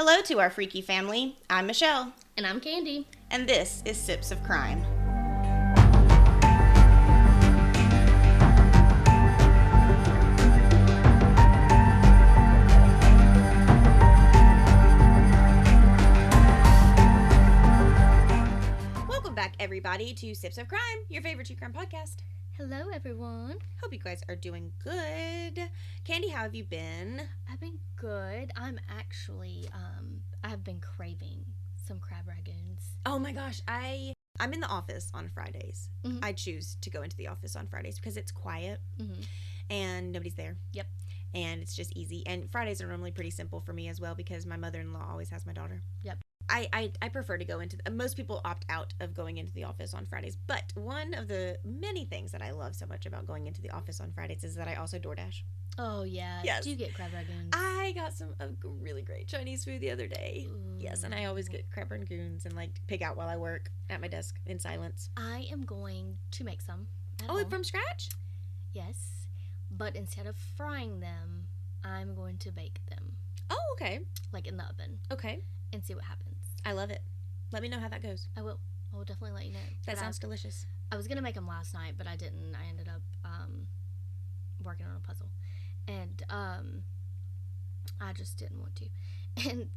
Hello to our freaky family. I'm Michelle. And I'm Candy. And this is Sips of Crime. Welcome back, everybody, to Sips of Crime, your favorite true crime podcast. Hello, everyone. Hope you guys are doing good. Candy, how have you been? I've been good. I'm actually, I've been craving some crab ragoons. Oh my gosh, I'm in the office on Fridays. Mm-hmm. I choose to go into the office on Fridays because it's quiet and nobody's there. Yep. And it's just easy. And Fridays are normally pretty simple for me as well because my mother-in-law always has my daughter. Yep. I prefer to go into most people opt out of going into the office on Fridays, but one of the many things that I love so much about going into the office on Fridays is that I also DoorDash. Oh yeah. Yes. Do you get crab ragoons? I got some really great Chinese food the other day. Ooh. Yes, and I always get crab rangoons and like pig out while I work at my desk in silence. I am going to make some at Oh, home. from scratch? Yes, but instead of frying them, I'm going to bake them. Oh, okay. Like in the oven. Okay. And see what happens. I love it. Let me know how that goes. I will definitely let you know. That sounds delicious. I was gonna make them last night, but I didn't. I ended up working on a puzzle, and I just didn't want to. And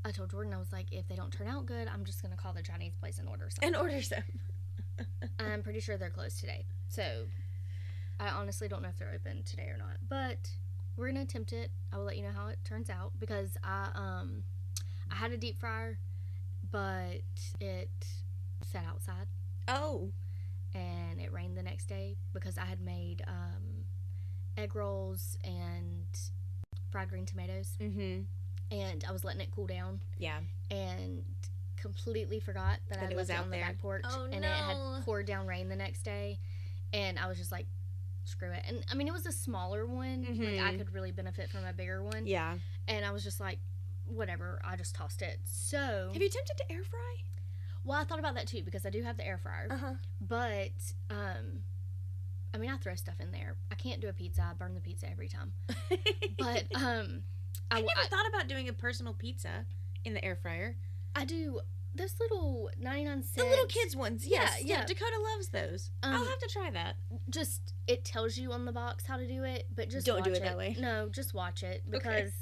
I told Jordan, I was like, if they don't turn out good, I'm just gonna call the Chinese place and order some. And order some. I'm pretty sure they're closed today, so I honestly don't know if they're open today or not. But we're gonna attempt it. I will let you know how it turns out because I had a deep fryer, but it sat outside. Oh. And it rained the next day because I had made egg rolls and fried green tomatoes. Mm-hmm. And I was letting it cool down. Yeah. And completely forgot that I left it on the back porch. Oh, and no. it had poured down rain the next day. And I was just like, screw it. And I mean, it was a smaller one. Mm-hmm. Like, I could really benefit from a bigger one. Yeah. And I was just like, whatever. I just tossed it. So. Have you attempted to air fry? Well, I thought about that too because I do have the air fryer. Uh-huh. But, I mean, I throw stuff in there. I can't do a pizza. I burn the pizza every time. But, I never thought about doing a personal pizza in the air fryer. I do those little 99 cents. The little kids ones. Yes. Yeah. Dakota loves those. I'll have to try that. Just, it tells you on the box how to do it, but just don't watch do it that way. No, just watch it because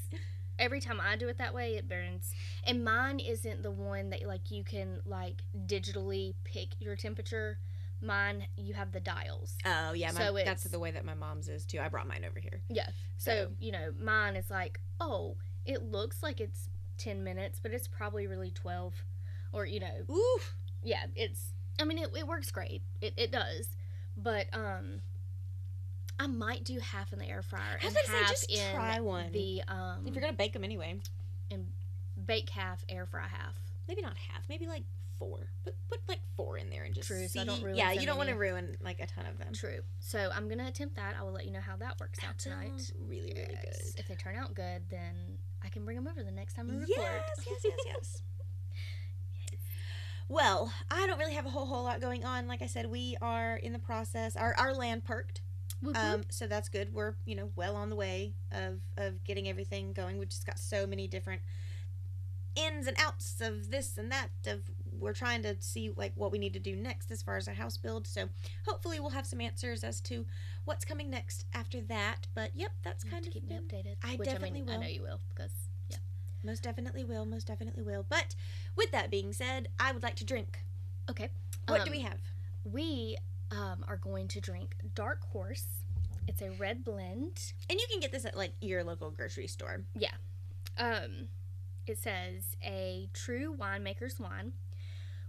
every time I do it that way, it burns. And mine isn't the one that, like, you can, like, digitally pick your temperature. Mine, you have the dials. Oh, yeah. That's the way that my mom's is, too. I brought mine over here. Yeah. So, you know, mine is like, oh, it looks like it's 10 minutes, but it's probably really 12. Or, you know. Oof. Yeah, it works great. It does. But, I might do half in the air fryer and half just in try one. The if you're gonna bake them anyway, and bake half, air fry half. Maybe not half, maybe like 4. Put like 4 in there and just True, see. so I don't ruin yeah, so you don't want to many. ruin like a ton of them. True. So I'm gonna attempt that. I will let you know how that works out tonight. Sounds really really good. If they turn out good, then I can bring them over the next time we record. Yes. Well, I don't really have a whole lot going on. Like I said, we are in the process. Our land perked. So that's good. We're, well on the way of getting everything going. We've just got so many different ins and outs of this and that. We're trying to see like what we need to do next as far as our house build. So hopefully we'll have some answers as to what's coming next after that. But yep, that's you kind of keep me updated. I definitely will. I know you will because yeah. Most definitely will. But with that being said, I would like to drink. Okay. What do we have? We are going to drink Dark Horse. It's a red blend. And you can get this at, like, your local grocery store. Yeah. It says, a true winemaker's wine.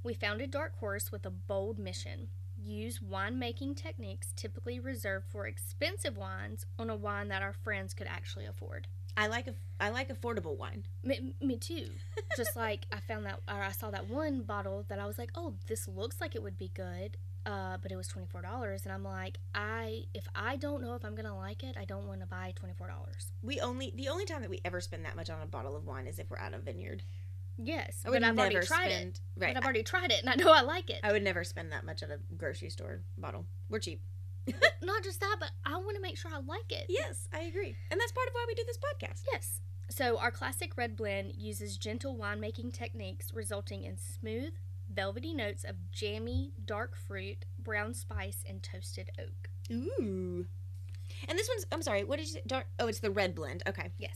We founded Dark Horse with a bold mission. Use winemaking techniques typically reserved for expensive wines on a wine that our friends could actually afford. I like affordable wine. Me too. Just like I saw that one bottle that I was like, oh, this looks like it would be good. But it was $24, and I'm like, if I don't know if I'm gonna like it, I don't want to buy $24. The only time that we ever spend that much on a bottle of wine is if we're at a vineyard. Yes, but I've already tried it. Right, but I've already tried it, and I know I like it. I would never spend that much at a grocery store bottle. We're cheap. Not just that, but I want to make sure I like it. Yes, I agree, and that's part of why we do this podcast. Yes, So our classic red blend uses gentle winemaking techniques, resulting in smooth, velvety notes of jammy, dark fruit, brown spice, and toasted oak. Ooh. And this one's, I'm sorry, what did you say? Dark, oh, it's the red blend. Okay. Yes.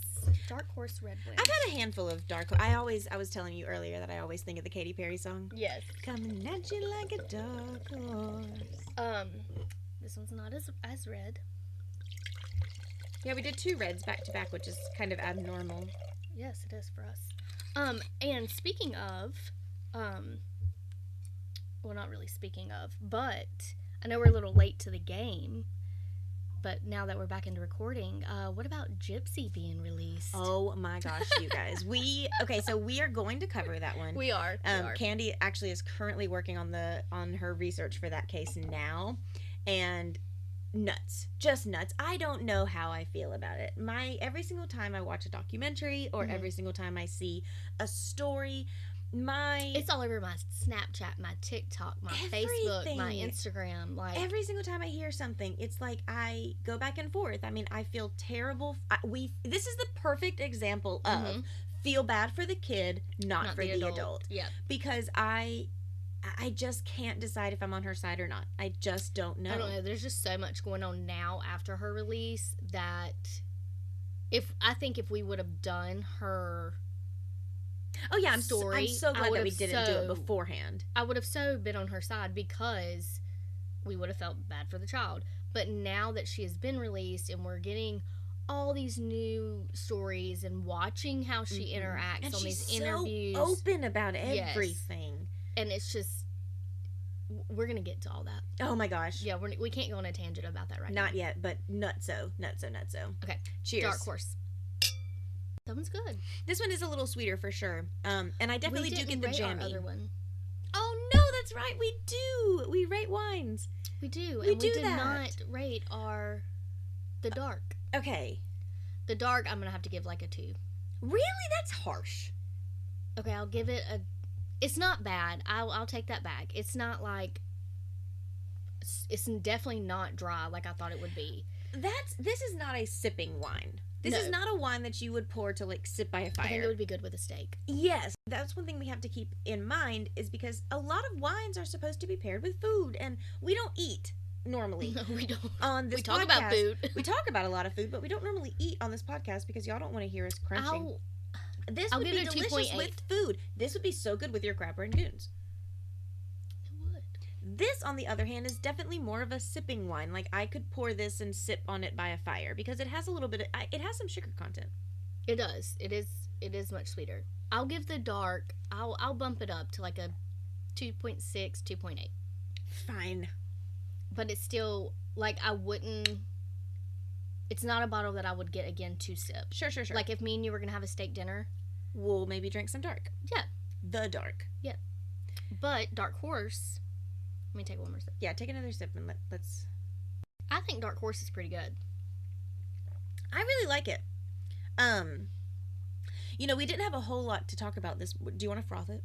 Dark horse red blend. I've had a handful of dark. I was telling you earlier that I always think of the Katy Perry song. Yes. Coming at you like a dark horse. This one's not as red. Yeah, we did 2 reds back to back, which is kind of abnormal. Yes, it is for us. And speaking of, well, not really speaking of, but I know we're a little late to the game, but now that we're back into recording, what about Gypsy being released? Oh my gosh, you guys. So we are going to cover that one. We are. Candy actually is currently working on her research for that case now, and nuts, just nuts. I don't know how I feel about it. Every single time I watch a documentary or every single time I see a story, it's all over my Snapchat, my TikTok, my Facebook, my Instagram. Like every single time I hear something, it's like I go back and forth. I mean, I feel terrible. This is the perfect example of feel bad for the kid, not for the adult. Yeah, because I just can't decide if I'm on her side or not. I just don't know. I don't know. There's just so much going on now after her release that I think if we would have done her I'm so glad that we didn't do it beforehand. I would have so been on her side because we would have felt bad for the child. But now that she has been released and we're getting all these new stories and watching how she interacts on these interviews. So open about everything. Yes. And it's just, we're going to get to all that. Oh my gosh. Yeah, we can't go on a tangent about that right now. Not yet, but nutso. Okay. Cheers. Dark horse. That one's good. This one is a little sweeter for sure. And I definitely do get the jammy. Our other one. Oh no, that's right. We do. We rate wines. We do. We did not rate the dark. Okay. The dark, I'm going to have to give like a 2. Really? That's harsh. Okay, I'll give it it's not bad. I'll take that back. It's not like, it's definitely not dry like I thought it would be. This is not a sipping wine. This is not a wine that you would pour to like sit by a fire. I think it would be good with a steak. Yes, that's one thing we have to keep in mind is because a lot of wines are supposed to be paired with food, and we don't eat normally. No, we don't. On this we talk podcast, about food. We talk about a lot of food, but we don't normally eat on this podcast because y'all don't want to hear us crunching. This would be delicious with food. This would be so good with your crab rangoons. It would. This, on the other hand, is definitely more of a sipping wine. Like, I could pour this and sip on it by a fire because it has a little bit of, it has some sugar content. It does. It is much sweeter. I'll give the dark, I'll bump it up to like a 2.6, 2.8. Fine. But it's still, like, it's not a bottle that I would get again to sip. Sure. Like, if me and you were going to have a steak dinner. We'll maybe drink some dark. Yeah. The dark. Yeah. But Dark Horse, let me take one more sip. Yeah, take another sip and let's. I think Dark Horse is pretty good. I really like it. We didn't have a whole lot to talk about this. Do you want to froth it?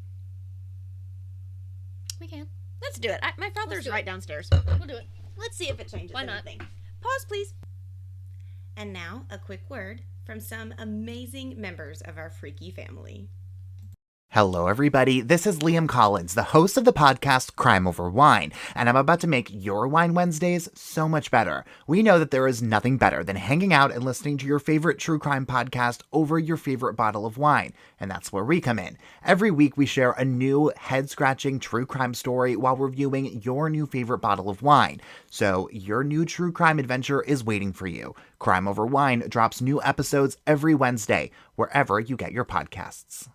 We can. Let's do it. My frother's right downstairs. We'll do it. Let's see if it changes anything. Why not? Pause, please. And now, a quick word from some amazing members of our freaky family. Hello, everybody. This is Liam Collins, the host of the podcast Crime Over Wine, and I'm about to make your Wine Wednesdays so much better. We know that there is nothing better than hanging out and listening to your favorite true crime podcast over your favorite bottle of wine, and that's where we come in. Every week, we share a new head-scratching true crime story while reviewing your new favorite bottle of wine. So your new true crime adventure is waiting for you. Crime Over Wine drops new episodes every Wednesday, wherever you get your podcasts.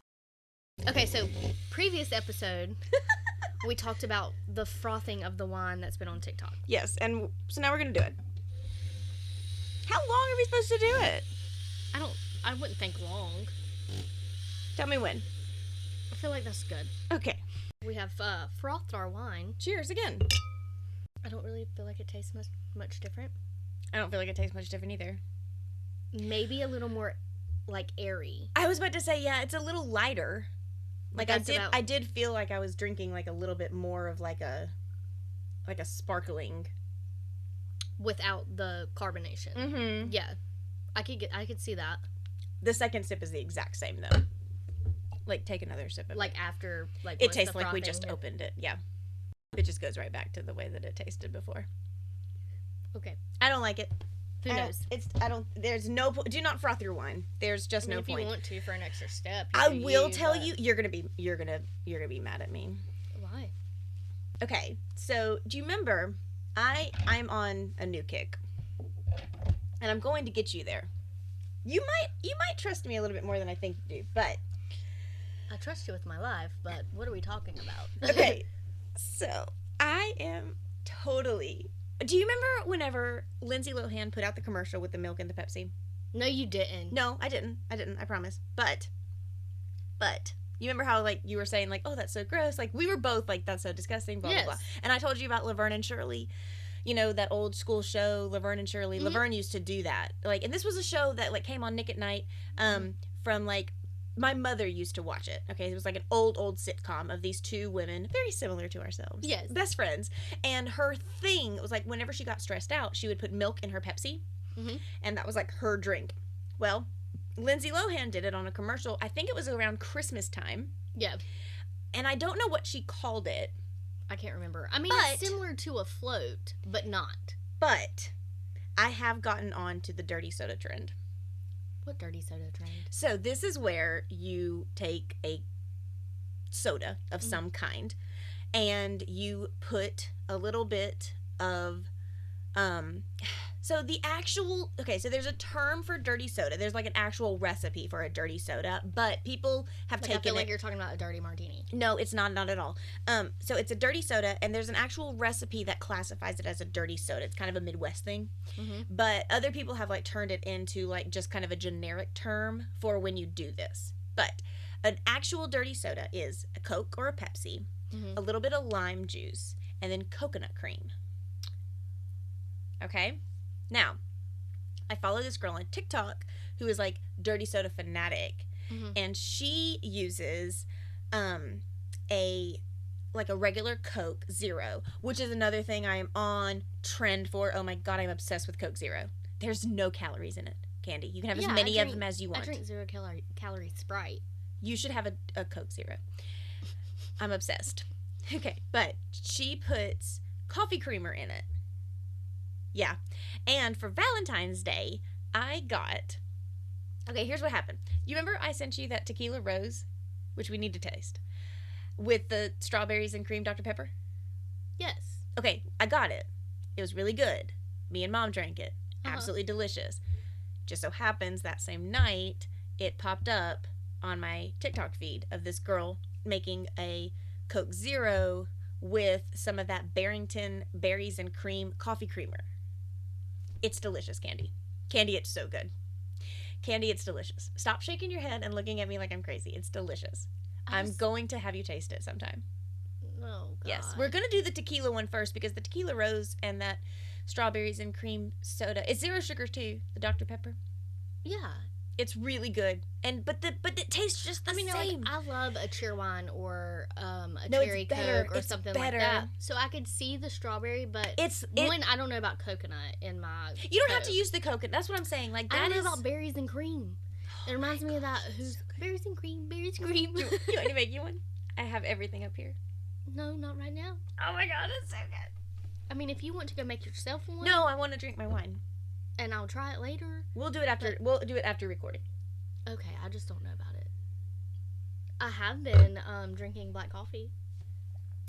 Okay, so previous episode, we talked about the frothing of the wine that's been on TikTok. Yes, and so now we're going to do it. How long are we supposed to do it? I wouldn't think long. Tell me when. I feel like that's good. Okay. We have frothed our wine. Cheers again. I don't really feel like it tastes much different. I don't feel like it tastes much different either. Maybe a little more, like, airy. I was about to say, yeah, it's a little lighter. Like, I did feel like I was drinking, like, a little bit more of, like a sparkling. Without the carbonation. Mm-hmm. Yeah. I could see that. The second sip is the exact same though. Like, take another sip of it. Like after, like, It tastes like we just opened it. Yeah. It just goes right back to the way that it tasted before. Okay. I don't like it. Who knows? There's no do not froth your wine. There's just no if point. If you want to for an extra step, I will tell you, you're gonna be mad at me. Why? Okay, so do you remember I'm on a new kick, and I'm going to get you there. You might trust me a little bit more than I think you do, but I trust you with my life. But what are we talking about? Okay, so I am totally. Do you remember whenever Lindsay Lohan put out the commercial with the milk and the Pepsi? No, you didn't. No, I didn't. I promise. But you remember how, like, you were saying, like, oh, that's so gross. Like, we were both like, that's so disgusting, blah, blah, blah. And I told you about Laverne and Shirley, you know, that old school show, Laverne and Shirley. Mm-hmm. Laverne used to do that. Like, and this was a show that, like, came on Nick at Night from, like, my mother used to watch it. Okay, it was like an old sitcom of these two women, very similar to ourselves. Yes, best friends. And her thing was like, whenever she got stressed out, she would put milk in her Pepsi, and that was like her drink. Well, Lindsay Lohan did it on a commercial. I think it was around Christmas time. Yeah, and I don't know what she called it. I can't remember. I mean, it's similar to a float, but not. But I have gotten on to the dirty soda trend. What dirty soda trend? So this is where you take a soda of some kind and you put a little bit of so the actual so there's a term for dirty soda. There's like an actual recipe for a dirty soda, but people have taken I feel like you're talking about a dirty martini. No, it's not at all. So it's a dirty soda, and there's an actual recipe that classifies it as a dirty soda. It's kind of a Midwest thing, but other people have like turned it into like just kind of a generic term for when you do this. But an actual dirty soda is a Coke or a Pepsi, a little bit of lime juice, and then coconut cream. Okay? Now, I follow this girl on TikTok who is like dirty soda fanatic, and she uses a regular Coke Zero, which is another thing I am on trend for. Oh my god, I'm obsessed with Coke Zero. There's no calories in it, Candy. You can have as many of them as you want. I drink 0 calorie Sprite. You should have a Coke Zero. I'm obsessed. Okay, but she puts coffee creamer in it. Yeah. And for Valentine's Day, I got... Okay, here's what happened. You remember I sent you that tequila rose, which we need to taste, with the strawberries and cream Dr. Pepper? Yes. Okay, I got it. It was really good. Me and Mom drank it. Absolutely delicious. Just so happens that same night, it popped up on my TikTok feed of this girl making a Coke Zero with some of that Barrington berries and cream coffee creamer. It's delicious, Candy. Candy, it's so good. Candy, it's delicious. Stop shaking your head and looking at me like I'm crazy. It's delicious. I'm going to have you taste it sometime. Oh, God. Yes. We're going to do the tequila one first because the tequila rose and that strawberries and cream soda, it's 0 sugar too, the Dr. Pepper. Yeah. It's really good. But it tastes just the same. Like, I love a cheer wine or a cherry Coke or something like that. So I could see the strawberry, but I don't know about coconut in my You don't have to use the coconut. That's what I'm saying. Like, I don't know about berries and cream. It reminds me of that. Berries and cream, berries and cream. You want to make you one? I have everything up here. No, not right now. Oh my god, it's so good. I mean, if you want to go make yourself one. No, I want to drink my wine. And I'll try it later. We'll do it after recording. Okay, I just don't know about it. I have been drinking black coffee.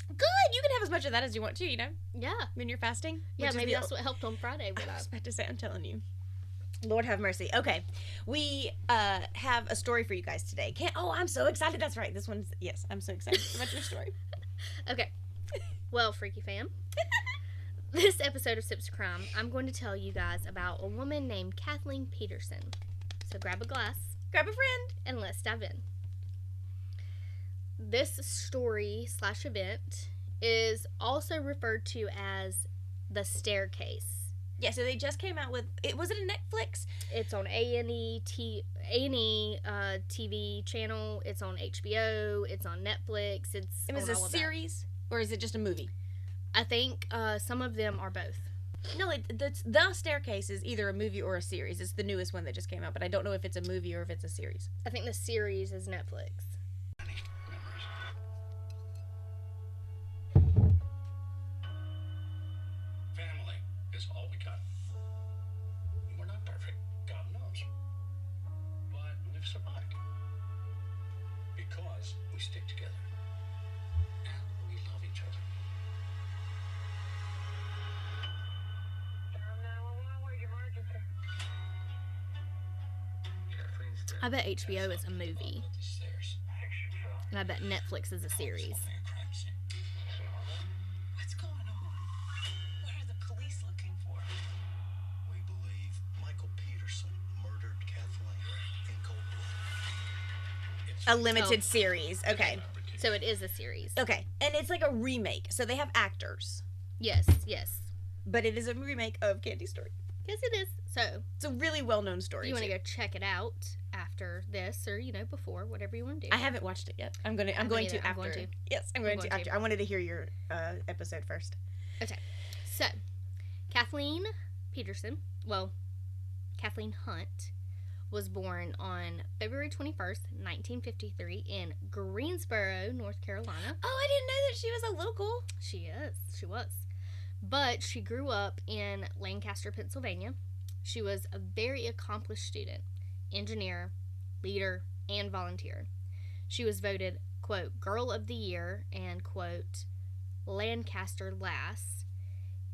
Good. You can have as much of that as you want to, you know? Yeah. When you're fasting. Yeah, maybe that's what helped on Friday. I was about to say, I'm telling you. Lord have mercy. Okay. We have a story for you guys today. I'm so excited. That's right. Yes, I'm so excited about your story. Okay. Well, Freaky Fam. This episode of Sips of Crime, I'm going to tell you guys about a woman named Kathleen Peterson. So grab a glass. Grab a friend. And let's dive in. This story/event is also referred to as the staircase. Yeah, so they just came out with it. Was it a Netflix? It's on A&E TV channel. It's on HBO. It's on Netflix. It was a series, or is it just a movie? I think some of them are both. No, The Staircase is either a movie or a series. It's the newest one that just came out, but I don't know if it's a movie or if it's a series. I think the series is Netflix. Family is all we got. We're not perfect, God knows. But we've survived. Because we stick together. And we love each other. I bet HBO is a movie. And I bet Netflix is a series. What's going on? What are the police looking for? We believe Michael Peterson murdered Kathleen in cold blood. A limited series. Okay. So it is a series. Okay. And it's like a remake. So they have actors. Yes, yes. But it is a remake of Candy Story. Yes, it is. So, it's a really well-known story. You want to go check it out after this, or before, whatever you want to do. I haven't watched it yet. I'm going to after. Yes, I'm going to after. I wanted to hear your episode first. Okay. So, Kathleen Peterson, Kathleen Hunt, was born on February 21st, 1953 in Greensboro, North Carolina. Oh, I didn't know that she was a local. She was. But she grew up in Lancaster, Pennsylvania. She was a very accomplished student, engineer, leader, and volunteer. She was voted, quote, Girl of the Year and, quote, Lancaster Lass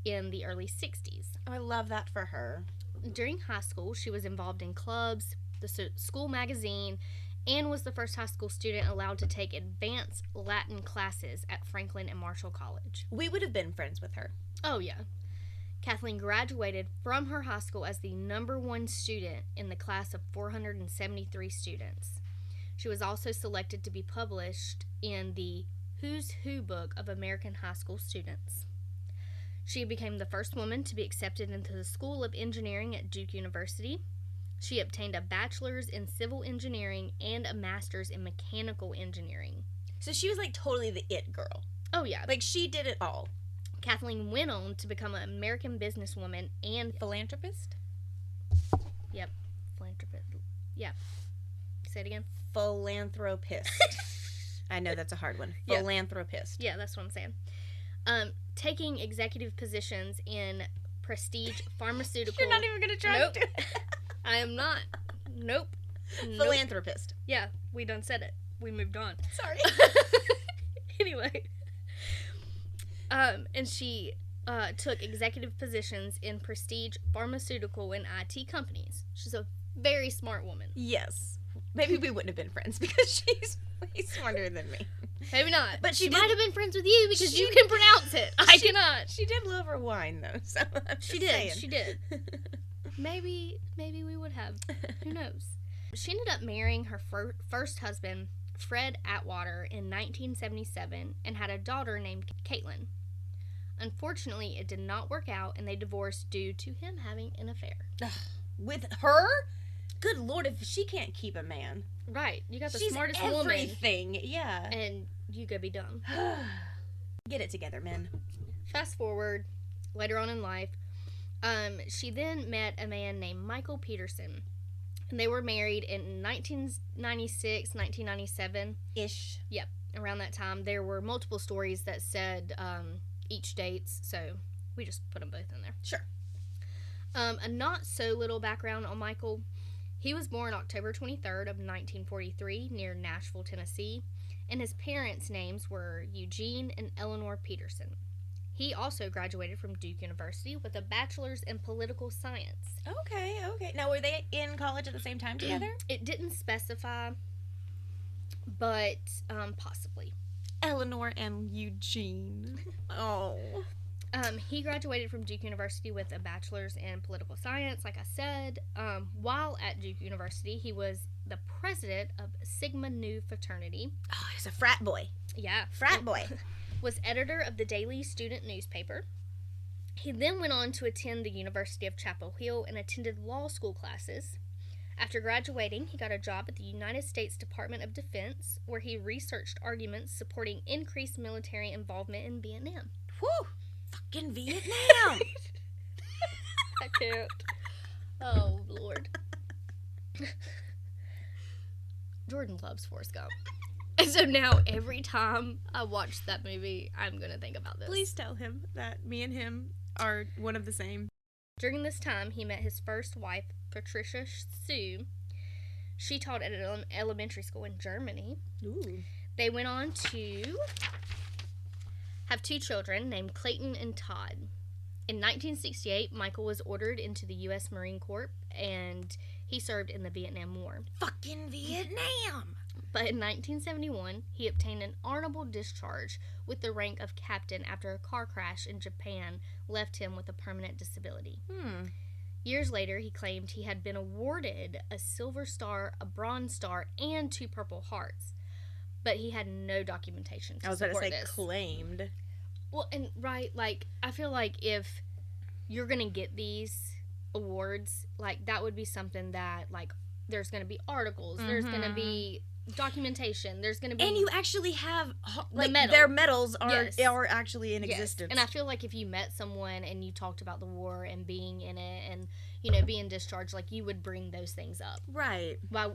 in the early 60s. Oh, I love that for her. During high school, she was involved in clubs, the school magazine, and was the first high school student allowed to take advanced Latin classes at Franklin and Marshall College. We would have been friends with her. Oh, yeah. Kathleen graduated from her high school as the #1 student in the class of 473 students. She was also selected to be published in the Who's Who book of American high school students. She became the first woman to be accepted into the School of Engineering at Duke University. She obtained a bachelor's in civil engineering and a master's in mechanical engineering. So she was like totally the it girl. Oh, yeah. Like she did it all. Kathleen went on to become an American businesswoman and philanthropist. Yep, philanthropist. Yeah. Say it again. Philanthropist. I know that's a hard one. Yeah. Philanthropist. Yeah, that's what I'm saying. Taking executive positions in prestige pharmaceutical. You're not even going to try Nope. to do it. I am not. Nope. Philanthropist. Yeah, we done said it. We moved on. Sorry. Anyway. And she took executive positions in prestige pharmaceutical and IT companies. She's a very smart woman. Yes. Maybe we wouldn't have been friends because she's way smarter than me. Maybe not. But she might have been friends with you because you can pronounce it. I cannot. She did love her wine, though. So She did. Maybe we would have. Who knows? She ended up marrying her first husband, Fred Atwater, in 1977 and had a daughter named Caitlin. Unfortunately, it did not work out, and they divorced due to him having an affair. With her? Good Lord, if she can't keep a man. Right. You got the She's smartest everything. woman. Yeah. And you could be dumb. Get it together, men. Fast forward, later on in life, she then met a man named Michael Peterson. And they were married in 1996, 1997. Ish. Yep. Around that time. There were multiple stories that said each dates, so we just put them both in there. Sure. A not so little background on Michael. He was born October 23rd of 1943 near Nashville, Tennessee, and his parents' names were Eugene and Eleanor Peterson. He also graduated from Duke University with a bachelor's in political science. Okay. Now, were they in college at the same time together? It didn't specify, but possibly. Eleanor and Eugene. Oh. He graduated from Duke University with a bachelor's in political science, like I said. While at Duke University, he was the president of Sigma Nu fraternity. Oh, he's a frat boy. Yeah. Frat boy. Was editor of the daily student newspaper. He then went on to attend the University of Chapel Hill and attended law school classes. After graduating, he got a job at the United States Department of Defense, where he researched arguments supporting increased military involvement in Vietnam. Whew! Fucking Vietnam! I can't. Oh, Lord. Jordan loves Forrest Gump. And so now every time I watch that movie, I'm going to think about this. Please tell him that me and him are one of the same. During this time, he met his first wife, Patricia Sue. She taught at an elementary school in Germany. Ooh. They went on to have 2 children named Clayton and Todd. In 1968, Michael was ordered into the U.S. Marine Corps, and he served in the Vietnam War. Fucking Vietnam! But in 1971, he obtained an honorable discharge with the rank of captain after a car crash in Japan left him with a permanent disability. Years later, he claimed he had been awarded a Silver Star, a Bronze Star, and 2 Purple Hearts, but he had no documentation to support this. I was about to say claimed. Well, and right, like, I feel like if you're going to get these awards, like, that would be something that, like, there's going to be articles, there's going to be documentation, there's going to be... And you actually have, like, medal. their medals are Yes. are actually in existence. And I feel like if you met someone and you talked about the war and being in it and, you know, being discharged, like, you would bring those things up. Right. Why...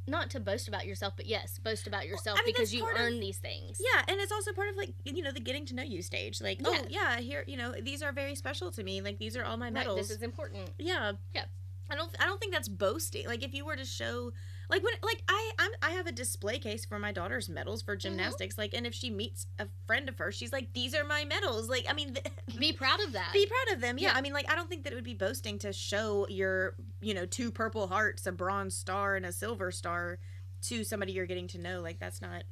Not to boast about yourself, but yes, boast about yourself because you earn these things. Yeah, and it's also part of, like, you know, the getting to know you stage. Like, Yeah. oh, yeah, here, you know, these are very special to me. Like, these are all my medals. Right, this is important. Yeah. Yeah. I don't think that's boasting. Like, if you were to show, like, when, like, I have a display case for my daughter's medals for gymnastics. Like, and if she meets a friend of hers, she's like, these are my medals. Like, I mean, Be proud of that. be proud of them. Yeah. Yeah. I mean, like, I don't think that it would be boasting to show your, you know, 2 Purple Hearts, a Bronze Star, and a Silver Star to somebody you're getting to know. Like, that's not...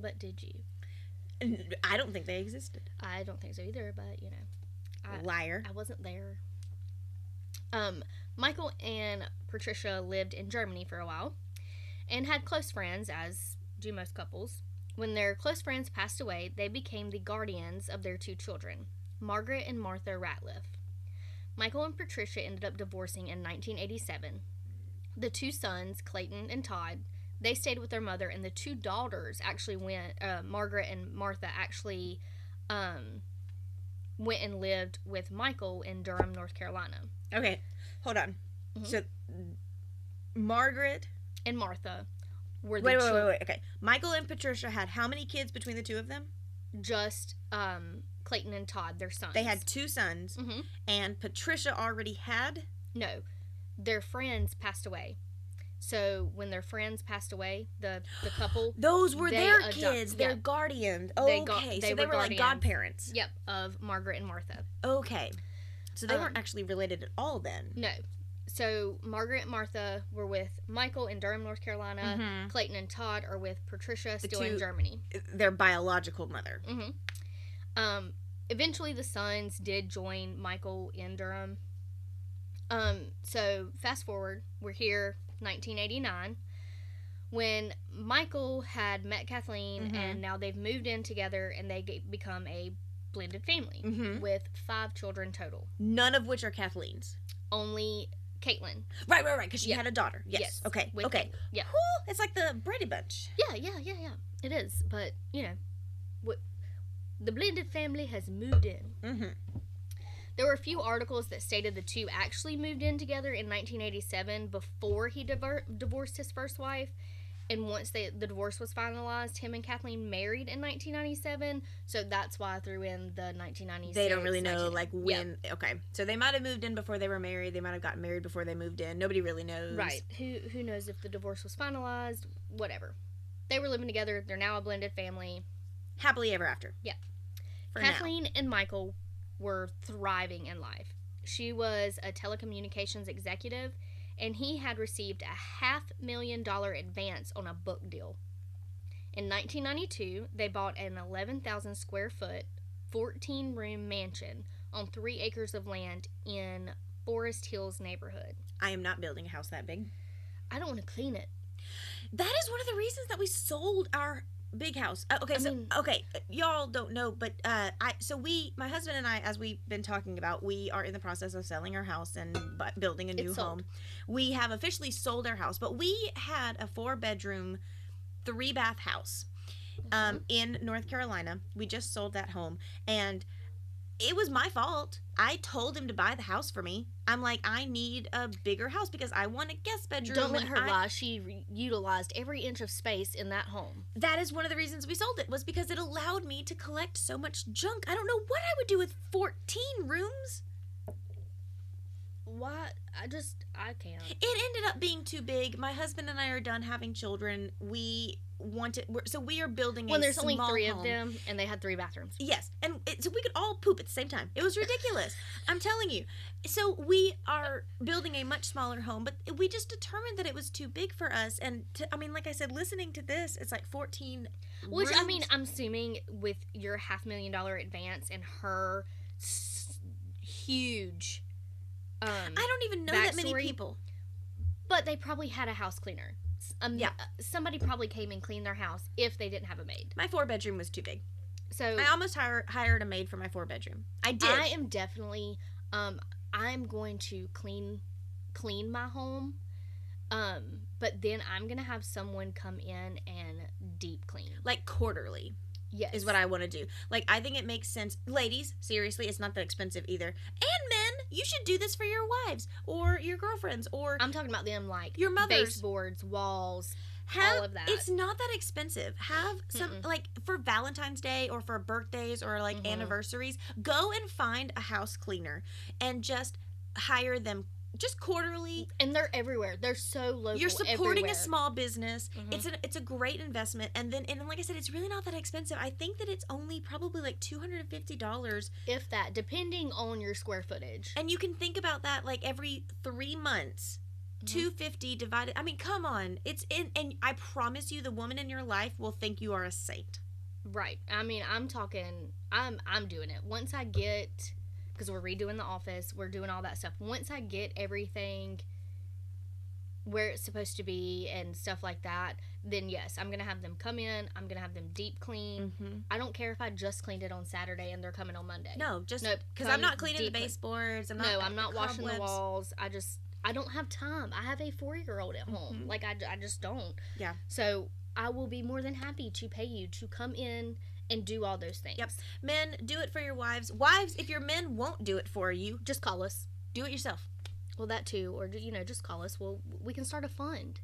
But did you? I don't think they existed. I don't think so either, but, you know. Liar. I wasn't there. Michael and Patricia lived in Germany for a while and had close friends, as do most couples. When their close friends passed away, they became the guardians of their 2 children, Margaret and Martha Ratliff. Michael and Patricia ended up divorcing in 1987. The 2 sons, Clayton and Todd, they stayed with their mother, and the 2 daughters actually went, Margaret and Martha actually went and lived with Michael in Durham, North Carolina. Okay, hold on. Mhm. So, Margaret... And Martha were the Wait. Okay. Michael and Patricia had how many kids between the 2 of them? Just Clayton and Todd, their sons. They had 2 sons, Mm-hmm. and Patricia already had... No, their friends passed away. So when their friends passed away, the couple... Those were They their adopt- kids, their yeah. guardians. They Okay, they so they were were like guardians. godparents. Yep, of Margaret and Martha. Okay. So they weren't Um, actually related at all then. No. So Margaret and Martha were with Michael in Durham, North Carolina. Mhm. Clayton and Todd are with Patricia, The still 2 in Germany. Their biological mother. Mm-hmm. Eventually the sons did join Michael in Durham. So fast forward, we're here, 1989, when Michael had met Kathleen, Mhm. and now they've moved in together, and they become a blended family Mhm. with 5 children total. None of which are Kathleen's. Only Caitlin. Right, because she Yeah. had a daughter. Yes. Okay. with Okay. Caitlin. Yeah. Whew, it's like the Brady Bunch. Yeah. It is, but you know, the blended family has moved in. Mm-hmm. There were a few articles that stated the 2 actually moved in together in 1987 before he divorced his first wife. And once the divorce was finalized, him and Kathleen married in 1997. So that's why I threw in the 1996. They don't really know, like, when... Yep. Okay. So they might have moved in before they were married. They might have gotten married before they moved in. Nobody really knows. Right. Who knows if the divorce was finalized? Whatever. They were living together. They're now a blended family. Happily ever after. Yeah. For Kathleen and Michael were thriving in life. She was a telecommunications executive, and he had received a $500,000 advance on a book deal. In 1992, they bought an 11,000 square foot, 14-room mansion on 3 acres of land in Forest Hills neighborhood. I am not building a house that big. I don't want to clean it. That is one of the reasons that we sold our big house. Okay, y'all don't know, but my husband and I, as we've been talking about, we are in the process of selling our house and building a new It's sold. home. We have officially sold our house, but we had a 4-bedroom, 3-bath house in North Carolina. We just sold that home, and it was my fault. I told him to buy the house for me. I'm like, I need a bigger house because I want a guest bedroom. Don't let her lie. She utilized every inch of space in that home. That is one of the reasons we sold it, was because it allowed me to collect so much junk. I don't know what I would do with 14 rooms. What? I can't. It ended up being too big. My husband and I are done having children. We are building When a there's small only 3 home. of them, and they had 3 bathrooms. Yes, and so we could all poop at the same time. It was ridiculous. I'm telling you. So we are building a much smaller home, but we just determined that it was too big for us. And like I said, listening to this, it's like 14 Which, rooms. I mean, I'm assuming with your $500,000 advance and her huge I don't even know that many backstory. people. But they probably had a house cleaner. Yeah. Somebody probably came and cleaned their house if they didn't have a maid. My 4-bedroom was too big. So I almost hired a maid for my 4-bedroom. I did. I am definitely I'm going to clean my home. But then I'm going to have someone come in and deep clean. Like quarterly. Yes. Is what I want to do. Like, I think it makes sense. Ladies, seriously, it's not that expensive either. And men, you should do this for your wives or your girlfriends or I'm talking about them like your mothers. baseboards, walls, Have, all of that. It's not that expensive. Have some, like, for Valentine's Day or for birthdays or, like, anniversaries, go and find a house cleaner and just hire them just quarterly. And they're everywhere. They're so local. You're supporting everywhere. a small business. It's a great investment. And like I said, it's really not that expensive. I think that it's only probably like $250. If that, depending on your square footage. And you can think about that like every 3 months. $250 divided. I mean, come on. And I promise you, the woman in your life will think you are a saint. Right. I mean, I'm doing it. Once I get, because we're redoing the office, we're doing all that stuff. Once I get everything where it's supposed to be and stuff like that, then yes, I'm going to have them come in. I'm going to have them deep clean. I don't care if I just cleaned it on Saturday and they're coming on Monday. No, just Nope, because I'm not come cleaning the deep clean. baseboards. I'm not washing the cobwebs. walls. I don't have time. I have a 4-year-old at home. Like, I just don't. Yeah. So I will be more than happy to pay you to come in and do all those things. Yep. Men, do it for your wives. Wives, if your men won't do it for you, Just call us. do it yourself. Well, that too. Or, just call us. Well, we can start a fund.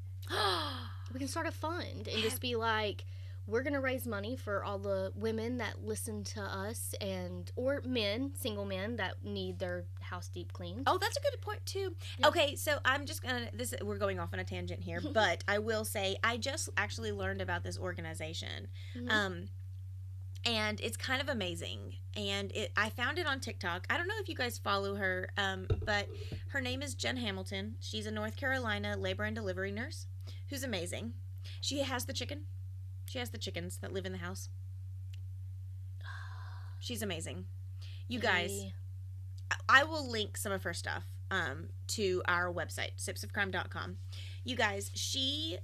We can start a fund and just be like, we're going to raise money for all the women that listen to us or men, single men that need their house deep cleaned. Oh, that's a good point too. Yep. Okay, so I'm just gonna we're going off on a tangent here, but I will say I just actually learned about this organization. And it's kind of amazing. And I found it on TikTok. I don't know if you guys follow her, but her name is Jen Hamilton. She's a North Carolina labor and delivery nurse who's amazing. She has the chicken. She has the chickens that live in the house. She's amazing. You guys, I will link some of her stuff to our website, sipsofcrime.com. You guys, she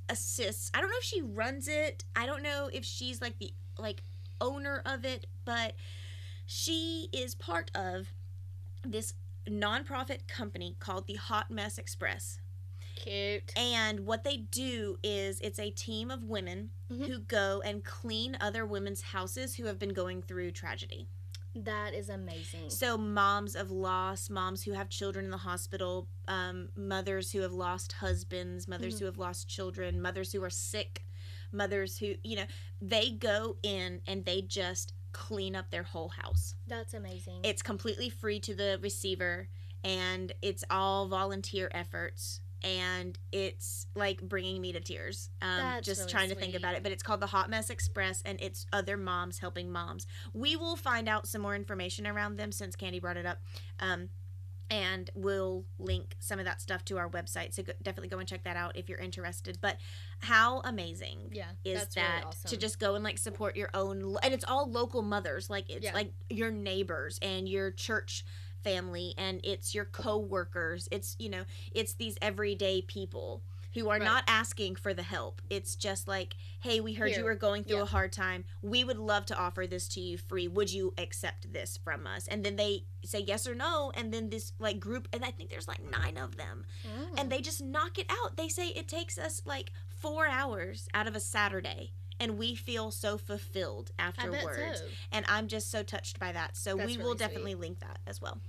assists. I don't know if she runs it. I don't know if she's like the owner of it, but she is part of this nonprofit company called the Hot Mess Express. Cute. And what they do is it's a team of women who go and clean other women's houses who have been going through tragedy. That is amazing. So moms of loss, moms who have children in the hospital, mothers who have lost husbands, mothers who have lost children, mothers who are sick, mothers who, they go in and they just clean up their whole house. That's amazing. It's completely free to the receiver, and it's all volunteer efforts. And it's like bringing me to tears. That's just really trying to think sweet. about it. But it's called the Hot Mess Express, and it's other moms helping moms. We will find out some more information around them since Candy brought it up. And we'll link some of that stuff to our website. So definitely go and check that out if you're interested. But how amazing is that's that really awesome. to just go and support your own. And it's all local mothers. It's like your neighbors and your church family, and it's your co-workers. It's it's these everyday people who are not asking for the help. It's just like, hey, we heard you were going through a hard time. We would love to offer this to you free. Would you accept this from us? And then they say yes or no, and then this group, and I think there's 9 of them, and they just knock it out. They say it takes us 4 hours out of a Saturday, and we feel so fulfilled afterwards. I bet so. And I'm just so touched by that. So That's we will really definitely sweet. link that as well.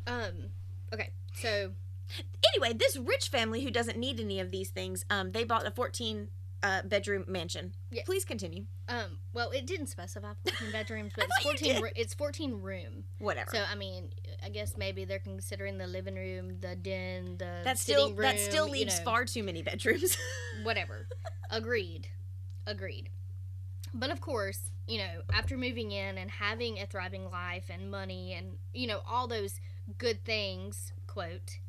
Okay, so Anyway, this rich family who doesn't need any of these things, they bought a 14 bedroom mansion. Yeah. Please continue. well, it didn't specify 14 bedrooms, but I it's thought you 14. It's 14 room. Whatever. So I mean, I guess maybe they're considering the living room, the den, the that sitting room. still leaves far too many bedrooms. Whatever. Agreed. But of course, after moving in and having a thriving life and money and all those good things, quote,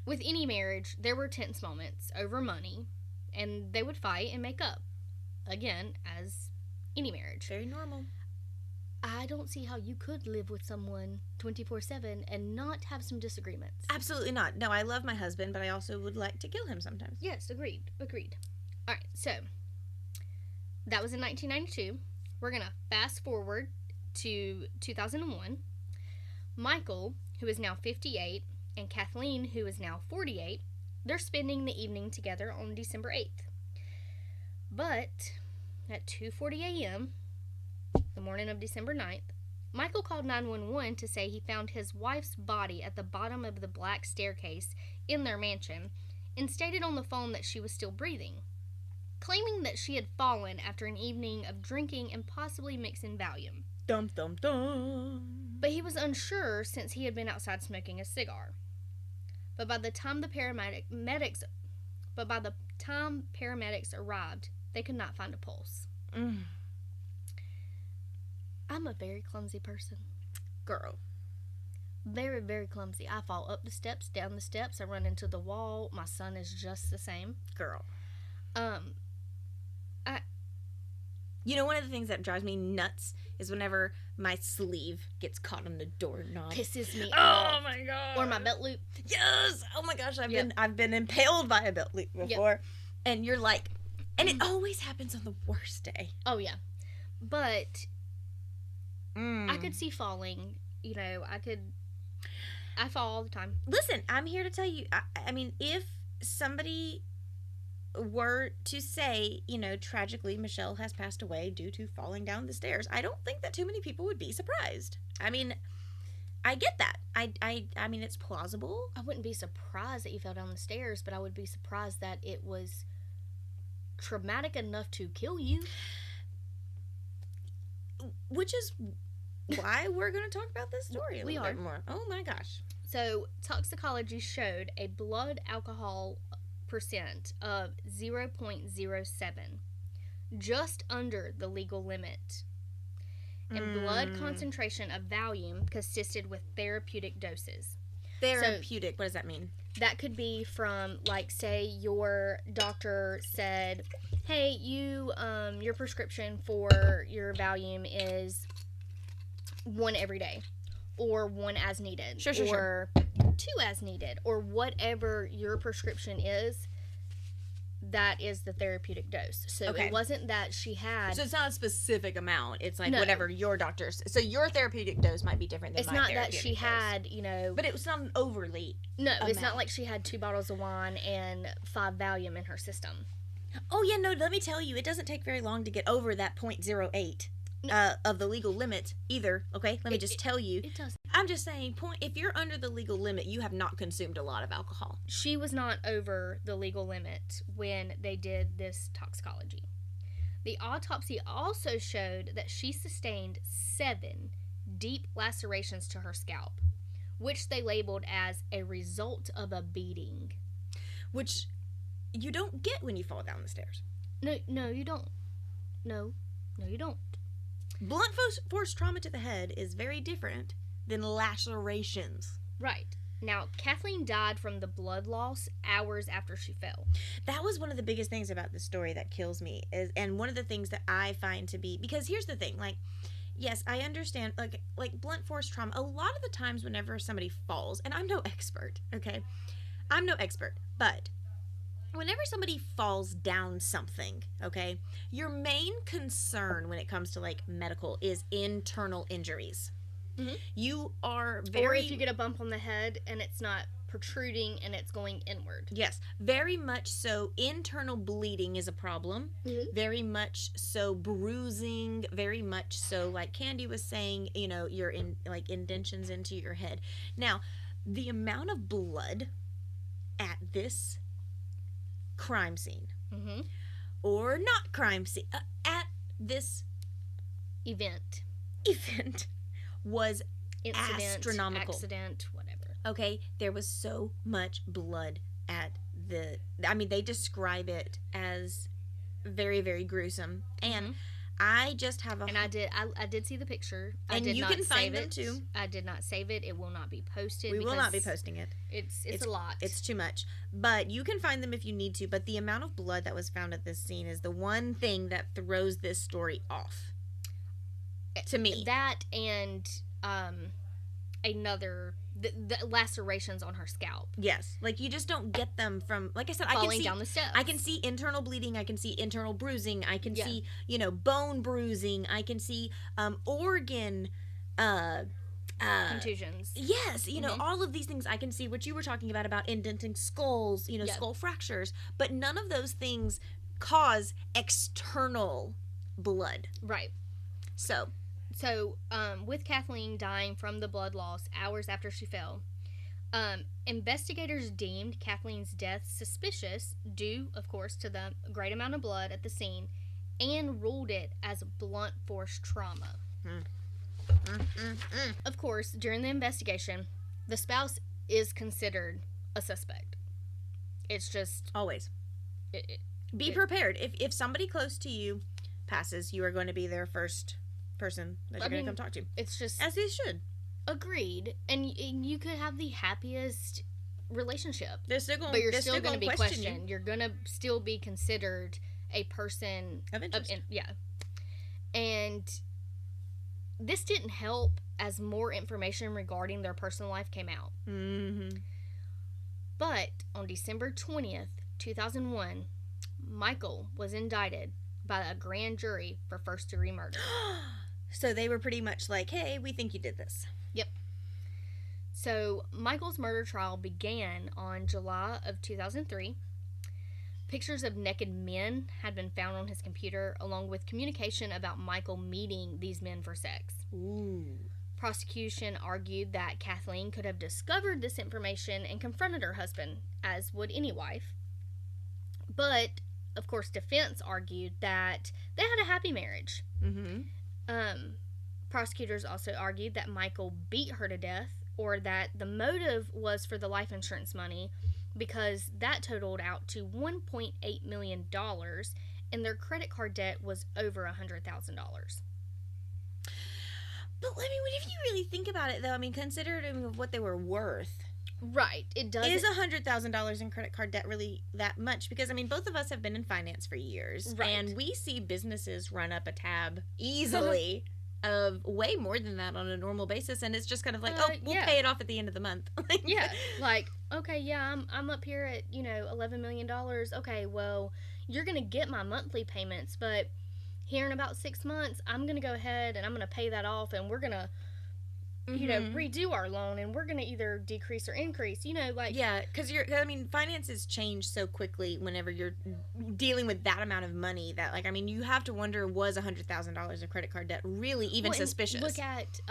with any marriage, there were tense moments over money, and they would fight and make up. Again, as any marriage. Very normal. I don't see how you could live with someone 24/7 and not have some disagreements. Absolutely not. No, I love my husband, but I also would like to kill him sometimes. Yes, agreed. All right, so that was in 1992. We're going to fast forward to 2001. Michael, who is now 58, and Kathleen, who is now 48, they're spending the evening together on December 8th. But at 2:40 a.m., the morning of December 9th, Michael called 911 to say he found his wife's body at the bottom of the black staircase in their mansion and stated on the phone that she was still breathing, claiming that she had fallen after an evening of drinking and possibly mixing Valium. Dum dum dum. But he was unsure since he had been outside smoking a cigar. But by the time paramedics arrived, they could not find a pulse. I'm a very clumsy person. Girl. Very, very clumsy. I fall up the steps, down the steps, I run into the wall. My son is just the same. Girl. One of the things that drives me nuts is whenever my sleeve gets caught on the doorknob. Pisses me off. Oh my god. Or my belt loop. Yes. Oh my gosh, I've been impaled by a belt loop before. And you're like, and it always happens on the worst day. Oh yeah. But I could see falling. I fall all the time. Listen, I'm here to tell you, I mean, if somebody were to say, tragically Michelle has passed away due to falling down the stairs, I don't think that too many people would be surprised. I mean, I get that. I mean, it's plausible. I wouldn't be surprised that you fell down the stairs, but I would be surprised that it was traumatic enough to kill you. Which is why we're going to talk about this story a little bit more. Oh my gosh. So, toxicology showed a blood alcohol percent of 0.07, just under the legal limit. And blood concentration of Valium consisted with therapeutic doses. Therapeutic, what does that mean? That could be from, like, say your doctor said, hey, your prescription for your Valium is 1 every day, or 1 as needed, or 2 as needed, or whatever your prescription is. That is the therapeutic dose. So It wasn't that she had. So it's not a specific amount. It's like whatever your doctor's. So your therapeutic dose might be different than my therapeutic dose. It's not that she had, But it was not an overly. No, it's not like she had 2 bottles of wine and 5 Valium in her system. Oh yeah, no. Let me tell you, it doesn't take very long to get over that 0.08 of the legal limit either. Okay, let me just tell you. It does. I'm just saying, if you're under the legal limit, you have not consumed a lot of alcohol. She was not over the legal limit when they did this toxicology. The autopsy also showed that she sustained 7 deep lacerations to her scalp, which they labeled as a result of a beating. Which you don't get when you fall down the stairs. No, you don't. No, you don't. Blunt force trauma to the head is very different than lacerations. Right. Now, Kathleen died from the blood loss hours after she fell. That was one of the biggest things about this story that kills me, and one of the things that I find to be, because here's the thing, like, yes, I understand, like blunt force trauma, a lot of the times whenever somebody falls, and I'm no expert, okay? I'm no expert, but whenever somebody falls down something, okay, your main concern when it comes to, like, medical is internal injuries. Mm-hmm. You are very... Or if you get a bump on the head and it's not protruding and it's going inward. Yes, very much so. Internal bleeding is a problem. Mm-hmm. Very much so. Bruising. Very much so. Like Candy was saying, you're in like indentions into your head. Now, the amount of blood at this crime scene, Mm-hmm. or not crime scene, at this Event, was incident, astronomical. accident, whatever. Okay, there was so much blood at they describe it as very, very gruesome. And Mhm. I just have And I did see the picture. I And did you not can find save them it. too. I did not save it. It will not be posted. We will not be because posting it. It's a lot. It's too much. But you can find them if you need to. But the amount of blood that was found at this scene is the one thing that throws this story off. To me. That and another the lacerations on her scalp. Yes. Like you just don't get them from, like I said, Falling down the steps. I can see internal bleeding. I can see internal bruising. I can Yeah. see, bone bruising. I can see organ Contusions. yes, Mhm. all of these things. I can see what you were talking about indenting skulls, Yeah. skull fractures, but none of those things cause external blood. Right. So, With Kathleen dying from the blood loss hours after she fell, investigators deemed Kathleen's death suspicious due, of course, to the great amount of blood at the scene and ruled it as blunt force trauma. Of course, during the investigation, the spouse is considered a suspect. It's just... always. Be It- prepared. If somebody close to you passes, you are going to be their first person that you're going to come talk to. It's just... As they should. Agreed. And you could have the happiest relationship. They're still going, But you're they're still going to be question questioned. You're going to still be considered a person Of interest. yeah. And this didn't help as more information regarding their personal life came out. Mm-hmm. But on December 20th, 2001, Michael was indicted by a grand jury for first-degree murder. So they were pretty much like, hey, we think you did this. Yep. So Michael's murder trial began on July of 2003. Pictures of naked men had been found on his computer, along with communication about Michael meeting these men for sex. Ooh. Prosecution argued that Kathleen could have discovered this information and confronted her husband, as would any wife. But, of course, defense argued that they had a happy marriage. Mm-hmm. Prosecutors also argued that Michael beat her to death, or that the motive was for the life insurance money, because that totaled out to $1.8 million, and their credit card debt was over $100,000. But, I mean, if you really think about it, though, considering of what they were worth, Right, it does. is $100,000 in credit card debt really that much? Because, both of us have been in finance for years, Right. and we see businesses run up a tab easily of way more than that on a normal basis, and it's just kind of like, we'll yeah. pay it off at the end of the month. Yeah, like, okay, yeah, I'm up here at, $11 million. Okay, well, you're going to get my monthly payments, but here in about 6 months, I'm going to go ahead and I'm going to pay that off, and we're going to, redo our loan, and we're going to either decrease or increase, Yeah, because finances change so quickly whenever you're dealing with that amount of money that, you have to wonder, was $100,000 of credit card debt really even Well, and suspicious? Look at,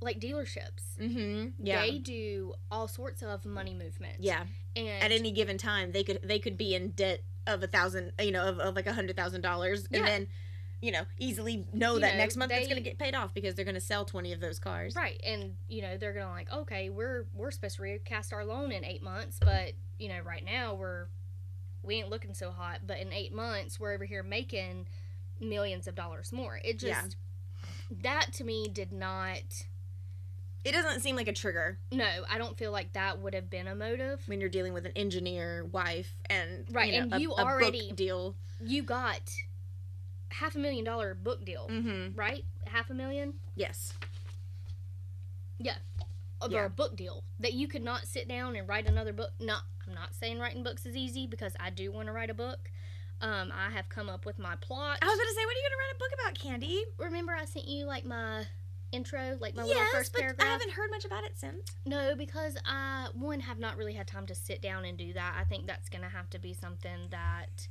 dealerships. Mm-hmm. Yeah. They do all sorts of money movement. Yeah. And At any given time, they could be in debt of $1,000, like $100,000, Yeah. and then, easily know You that know, next month it's they- going to get paid off because they're going to sell 20 of those cars. Right, and they're gonna okay, we're supposed to recast our loan in 8 months, but right now we ain't looking so hot. But in 8 months, we're over here making millions of dollars more. It just that to me did not. It doesn't seem like a trigger No, I don't feel like that would have been a motive. when you're dealing with an engineer wife and Right, and a you book already- deal. You got $500,000 book deal, Mm-hmm. right? $500,000. Yes. Yeah. Or Yeah. a book deal that you could not sit down and write another book. No, I'm not saying writing books is easy, because I do want to write a book. I have come up with my plot. I was going to say, what are you going to write a book about, Candy? Remember I sent you my intro, like my little first but paragraph. I haven't heard much about it since. No, because I, one, have not really had time to sit down and do that. I think that's going to have to be something that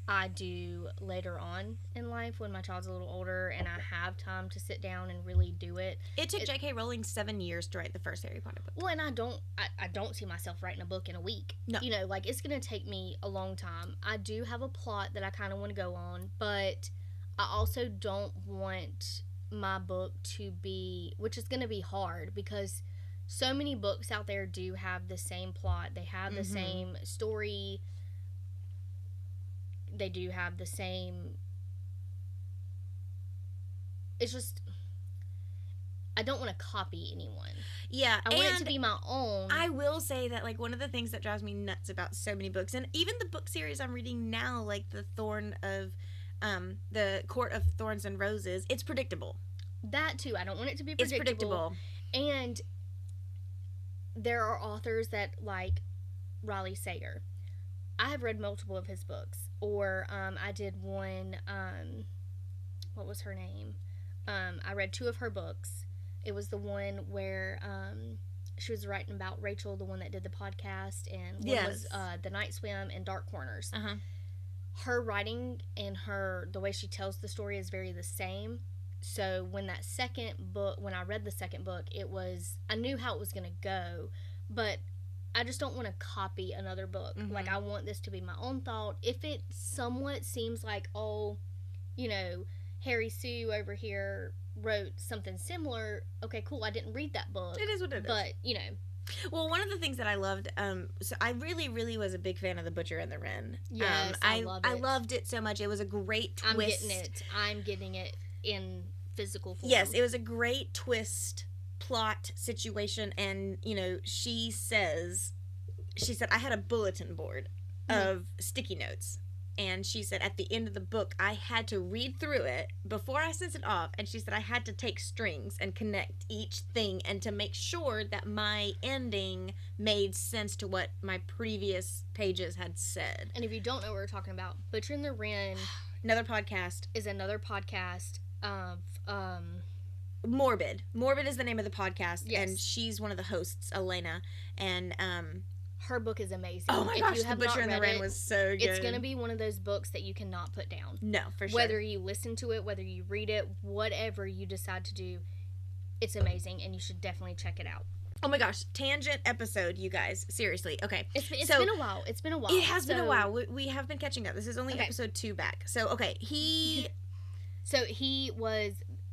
I do later on in life when my child's a little older and I have time to sit down and really do it. It took J.K. Rowling 7 years to write the first Harry Potter book. Well, and I don't see myself writing a book in a week. No. You know, like, it's going to take me a long time. I do have a plot that I kind of want to go on, but I also don't want my book to be, which is going to be hard because so many books out there do have the same plot. They have the same story. They do have the same, it's just, I don't want to copy anyone. Yeah, I want it to be my own. I will say that, like, one of the things that drives me nuts about so many books, and even the book series I'm reading now, like the Court of Thorns and Roses, it's predictable. That too. I don't want it to be predictable. It's predictable. And there are authors that, like Riley Sager. I have read multiple of his books. Or I did one, what was her name? I read 2 of her books. It was the one where she was writing about Rachel, the one that did the podcast, and one was The Night Swim and Dark Corners. Uh-huh. Her writing and the way she tells the story is very the same. So when I read the second book, I knew how it was going to go, but I just don't want to copy another book. Mm-hmm. Like, I want this to be my own thought. If it somewhat seems like, oh, you know, Harry Sue over here wrote something similar, okay, cool, I didn't read that book. It is what it is. But, you know. Well, one of the things that I loved, so I really, really was a big fan of The Butcher and the Wren. Yes, I love it. I loved it so much. It was a great twist. I'm getting it in physical form. Yes, it was a great twist plot situation, and you know, she said I had a bulletin board of sticky notes, and she said at the end of the book I had to read through it before I sent it off, and she said I had to take strings and connect each thing and to make sure that my ending made sense to what my previous pages had said. And if you don't know what we're talking about, Butcher and the Wren another podcast is another podcast of Morbid is the name of the podcast. Yes. And she's one of the hosts, Elena, and her book is amazing. Oh my gosh, The Butcher and the Wren was so good. It's going to be one of those books that you cannot put down. No, for sure. Whether you listen to it, whether you read it, whatever you decide to do, it's amazing, and you should definitely check it out. Oh my gosh, tangent episode, you guys. Seriously. Okay. It's been a while. It's been a while. It has been a while. We have been catching up. This is only episode 2 back. So, okay,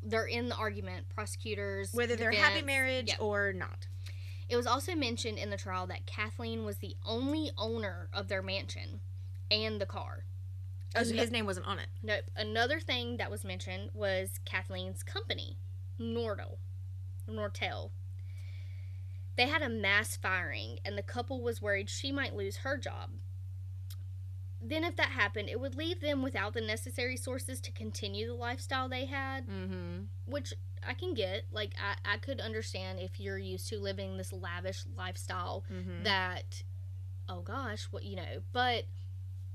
they're in the argument, prosecutors, whether they're happy marriage or not. It was also mentioned in the trial that Kathleen was the only owner of their mansion and the car. Oh, so his name wasn't on it? Nope. Another thing that was mentioned was Kathleen's company, Nortel. They had a mass firing, and the couple was worried she might lose her job. Then if that happened, it would leave them without the necessary sources to continue the lifestyle they had, which I can get. Like, I could understand if you're used to living this lavish lifestyle that, oh gosh, but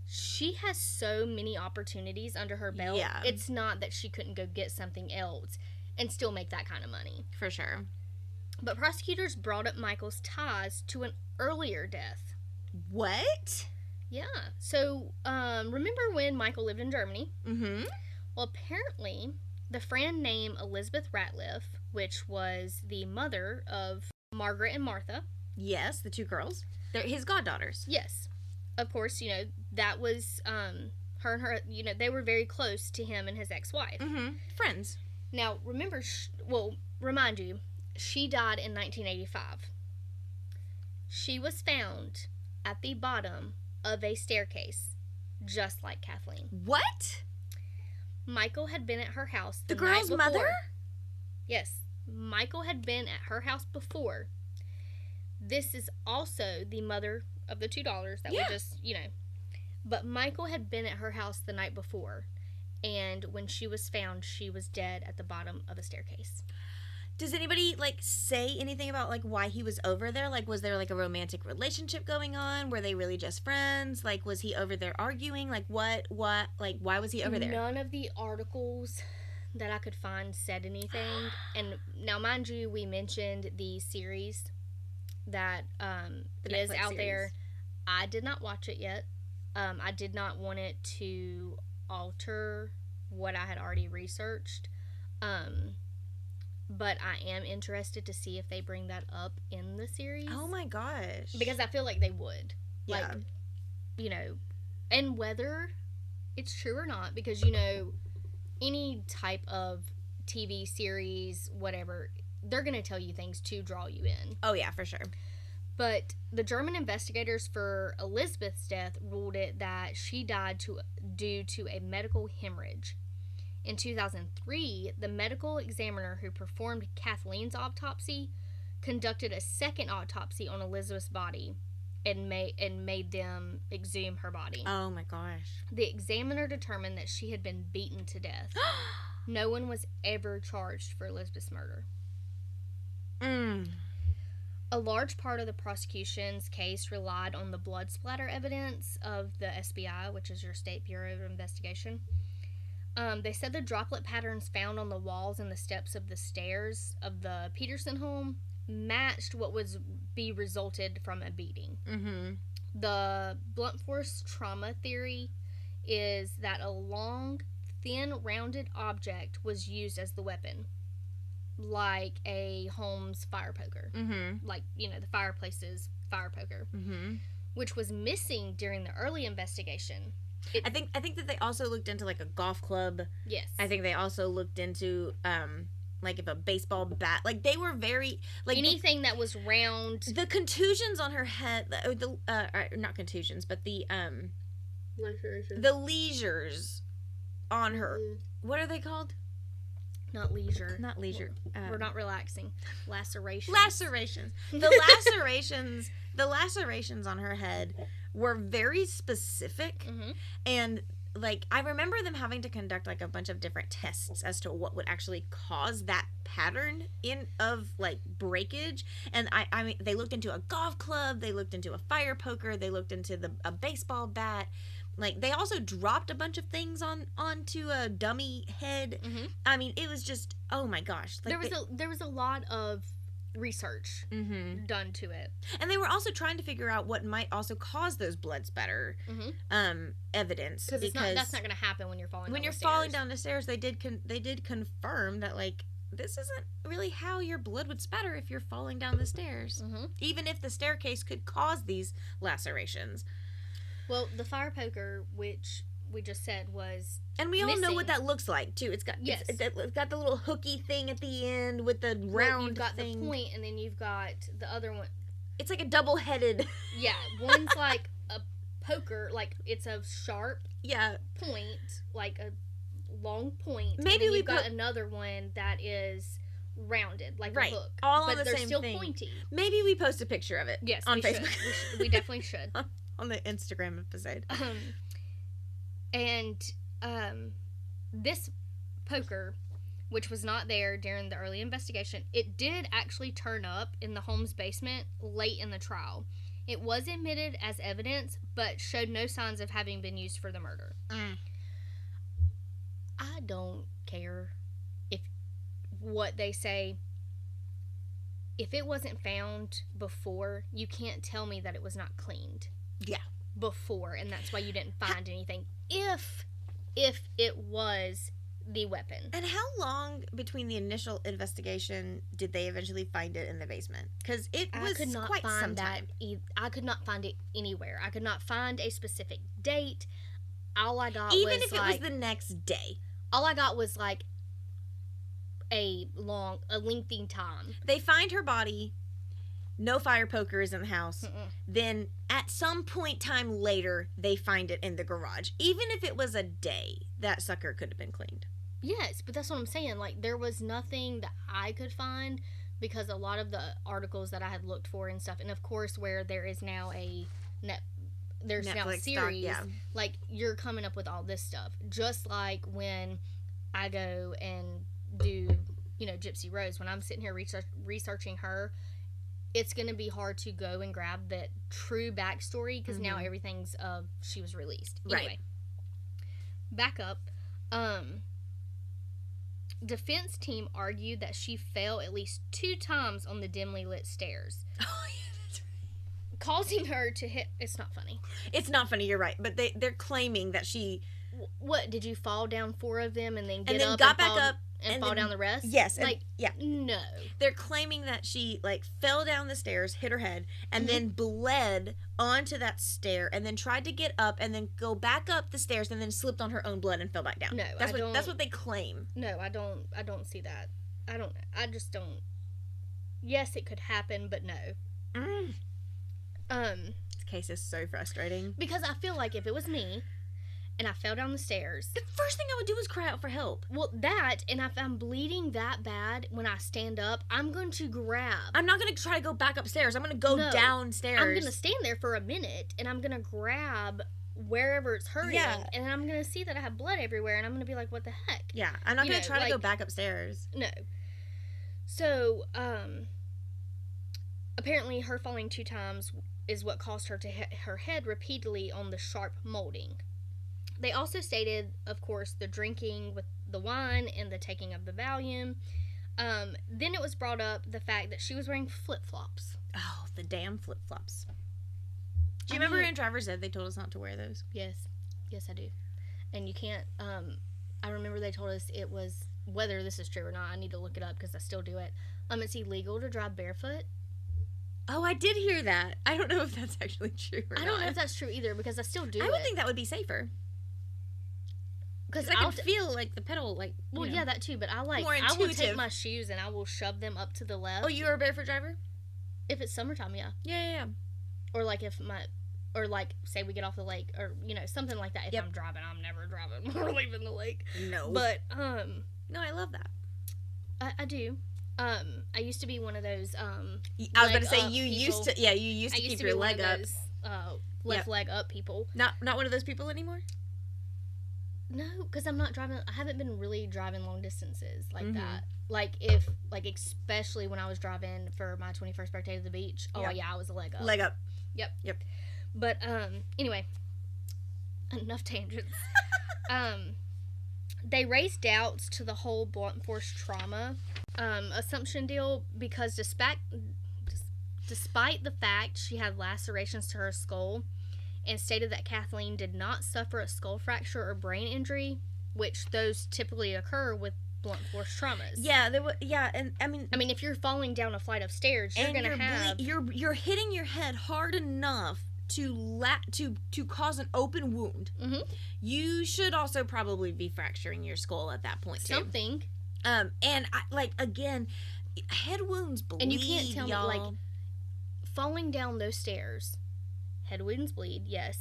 she has so many opportunities under her belt. Yeah. It's not that she couldn't go get something else and still make that kind of money. For sure. But prosecutors brought up Michael's ties to an earlier death. What? Yeah. So, remember when Michael lived in Germany? Mm-hmm. Well, apparently, the friend named Elizabeth Ratliff, which was the mother of Margaret and Martha. Yes, the 2 girls. They're his goddaughters. Yes. Of course, that was, her and her, they were very close to him and his ex-wife. Mm-hmm. Friends. Now, remind you, she died in 1985. She was found at the bottom of a staircase, just like Kathleen. What? Michael had been at her house the girl's night before. Mother? Yes. Michael had been at her house before. This is also the mother of the 2 daughters that we just, But Michael had been at her house the night before, and when she was found, she was dead at the bottom of a staircase. Does anybody, say anything about, why he was over there? Was there, a romantic relationship going on? Were they really just friends? Was he over there arguing? Why was he over there? None of the articles that I could find said anything. And now, mind you, we mentioned the series that The is Netflix out series. there. I did not watch it yet. I did not want it to alter what I had already researched. But I am interested to see if they bring that up in the series. Oh my gosh. Because I feel like they would. Yeah. Like, you know, and whether it's true or not, because, you know, any type of TV series, whatever, they're going to tell you things to draw you in. Oh yeah, for sure. But the German investigators for Elizabeth's death ruled it that she died due to a medical hemorrhage. In 2003, the medical examiner who performed Kathleen's autopsy conducted a second autopsy on Elizabeth's body and made them exhume her body. Oh my gosh. The examiner determined that she had been beaten to death. No one was ever charged for Elizabeth's murder. A large part of the prosecution's case relied on the blood splatter evidence of the SBI, which is your State Bureau of Investigation. They said the droplet patterns found on the walls and the steps of the stairs of the Peterson home matched what would be resulted from a beating. The blunt force trauma theory is that a long, thin, rounded object was used as the weapon, like a home's fire poker. Like, you know, the fireplace's fire poker, which was missing during the early investigation. I think that they also looked into like a golf club. Yes. I think they also looked into like if a baseball bat, like they were very like anything that was round. the contusions on her head, not contusions, but the leisures on her. What are they called? Not leisure. Not leisure. We're not relaxing. Lacerations. The lacerations on her head were very specific, and like I remember them having to conduct like a bunch of different tests as to what would actually cause that pattern of like breakage. And I mean, they looked into a golf club, they looked into a fire poker, they looked into a baseball bat. Like they also dropped a bunch of things onto a dummy head. I mean, it was just, oh my gosh! Like there was a lot of research done to it, and they were also trying to figure out what might also cause those blood spatter evidence, because that's not going to happen when you're falling. Falling down the stairs. They did confirm that like this isn't really how your blood would spatter if you're falling down the stairs, even if the staircase could cause these lacerations. Well, the fire poker, which we just said was and we all missing. know what that looks like too. It's got it's got the little hooky thing at the end with the round you've got thing. the point, and then you've got the other one. It's like a double-headed. Yeah, one's like a poker, like it's a sharp point, like a long point. Maybe we've got another one that is rounded, like a hook. All but on the they're same still thing. pointy. Maybe we post a picture of it. Yes, on we Facebook. Should. We definitely should. On the Instagram episode. This poker, which was not there during the early investigation, it did actually turn up in the home's basement late in the trial. It was admitted as evidence, but showed no signs of having been used for the murder. I don't care if what they say. If it wasn't found before, you can't tell me that it was not cleaned. Yeah. Before, and that's why you didn't find anything. If it was the weapon. And how long between the initial investigation did they eventually find it in the basement? Because it was quite some time. I could not find it anywhere. I could not find a specific date. All I got even if it was the next day. All I got was like a lengthy time. They find her body. No fire poker is in the house. Then at some point time later, they find it in the garage. Even if it was a day, that sucker could have been cleaned. Yes, but that's what I'm saying. Like, there was nothing that I could find, because a lot of the articles that I had looked for and stuff, and of course where there is now there's now a series, like, you're coming up with all this stuff. Just like when I go and do, Gypsy Rose, when I'm sitting here researching her, it's going to be hard to go and grab that true backstory, because now everything's she was released. Anyway, back up. Defense team argued that she fell at least 2 times on the dimly lit stairs, Oh, yeah, that's right. causing her to hit. It's not funny. It's not funny, you're right. But they're claiming that she... What, did you fall down 4 of them and then get And then up got and back fall, up and and fall then- down the rest? Yes. And, Like, yeah. no. They're claiming that she, like, fell down the stairs, hit her head, and Mhm. then bled onto that stair, and then tried to get up, and then go back up the stairs, and then slipped on her own blood and fell back down. No, that's I what that's don't- what they claim. No, I don't see that. I just don't. Yes, it could happen, but no. This case is so frustrating. Because I feel like if it was me and I fell down the stairs, The first thing I would do is cry out for help. well, that, and if I'm bleeding that bad when I stand up, I'm going to grab. I'm not going to try to go back upstairs. I'm going to go No, downstairs. I'm going to stand there for a minute and I'm going to grab wherever it's hurting. Yeah. And I'm going to see that I have blood everywhere and I'm going to be like, what the heck? Yeah, I'm not You going to know, try to go like- back upstairs. No. So, apparently her falling 2 times is what caused her to hit her head repeatedly on the sharp molding. They also stated, of course, the drinking with the wine and the taking of the Valium. Then it was brought up the fact that she was wearing flip-flops. Oh, the damn flip-flops. Do you I remember mean- in driver's ed they told us not to wear those? Yes. Yes, I do. And you can't, I remember they told us it was, whether this is true or not, I need to look it up because I still do it. It's illegal to drive barefoot. Oh, I did hear that. I don't know if that's actually true or not. I don't know if that's true either because I still do I it. would think that would be safer. Because Because I can feel, like, the pedal, like, well, you know. yeah, that too. But I More will take intuitive. my shoes and I will shove them up to the left. Oh, you're a barefoot driver? If it's summertime, yeah. Yeah. Or like if or like say we get off the lake, or something like that. If Yep. I'm driving, I'm never driving or leaving the lake. No. But no, I love that. I do. I used to be one of those I was about leg to say up you used people. to. Yeah, you used I to used keep to be your one leg of up. those, left leg up people. Not one of those people anymore. No, because I'm not driving. I haven't been really driving long distances like Mhm. that. Especially when I was driving for my 21st birthday to the beach. Oh, Yeah. yeah, I was a leg up. Leg up. But, anyway, enough tangents. They raised doubts to the whole blunt force trauma assumption deal because despite the fact she had lacerations to her skull and stated that Kathleen did not suffer a skull fracture or brain injury, which those typically occur with blunt force traumas. Yeah, and I mean, if you're falling down a flight of stairs, you're and gonna have you're hitting your head hard enough to cause an open wound. Mhm. You should also probably be fracturing your skull at that point too. something. And again, head wounds bleed. And you can't tell me, y'all. like, falling down those stairs, head wounds bleed, yes.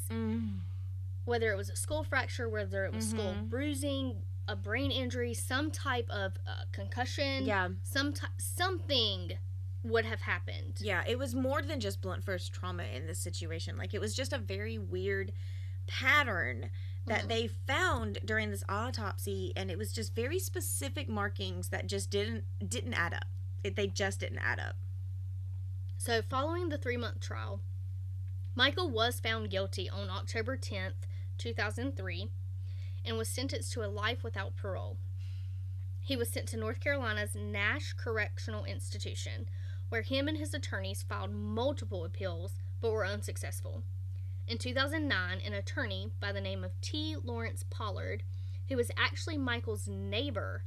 Whether it was a skull fracture, whether it was skull Mhm. bruising, a brain injury, some type of concussion, Yeah. something would have happened. Yeah, it was more than just blunt force trauma in this situation. Like, it was just a very weird pattern that Mhm. they found during this autopsy, and it was just very specific markings that just didn't add up. They just didn't add up. So, following the 3-month trial, Michael was found guilty on October 10th, 2003, and was sentenced to a life without parole. He was sent to North Carolina's Nash Correctional Institution, where him and his attorneys filed multiple appeals but were unsuccessful. In 2009, an attorney by the name of T. Lawrence Pollard, who was actually Michael's neighbor,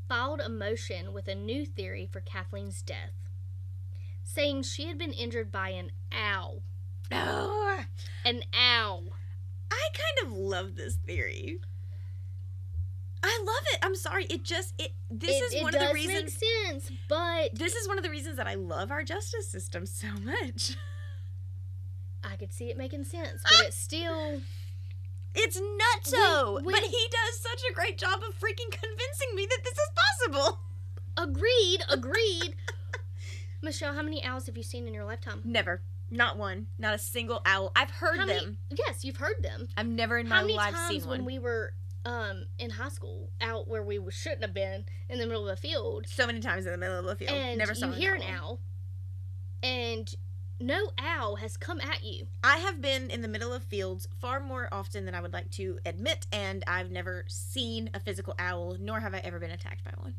filed a motion with a new theory for Kathleen's death, saying she had been injured by an owl. Oh, An owl. I kind of love this theory. I love it. I'm sorry. This is one of the reasons. Make sense, but This is one of the reasons that I love our justice system so much. I could see it making sense, but it's still. It's nutso, Wait. but he does such a great job of freaking convincing me that this is possible. Agreed. Michelle, how many owls have you seen in your lifetime? Never. Not one. Not a single owl. I've heard How them. Yes, you've heard them. I've never in How my many life times seen when one. we were in high school, out where we shouldn't have been, in the middle of a field, So many times in the middle of a field. and Never saw you hear an owl, and no owl has come at you. I have been in the middle of fields far more often than I would like to admit, and I've never seen a physical owl, nor have I ever been attacked by one.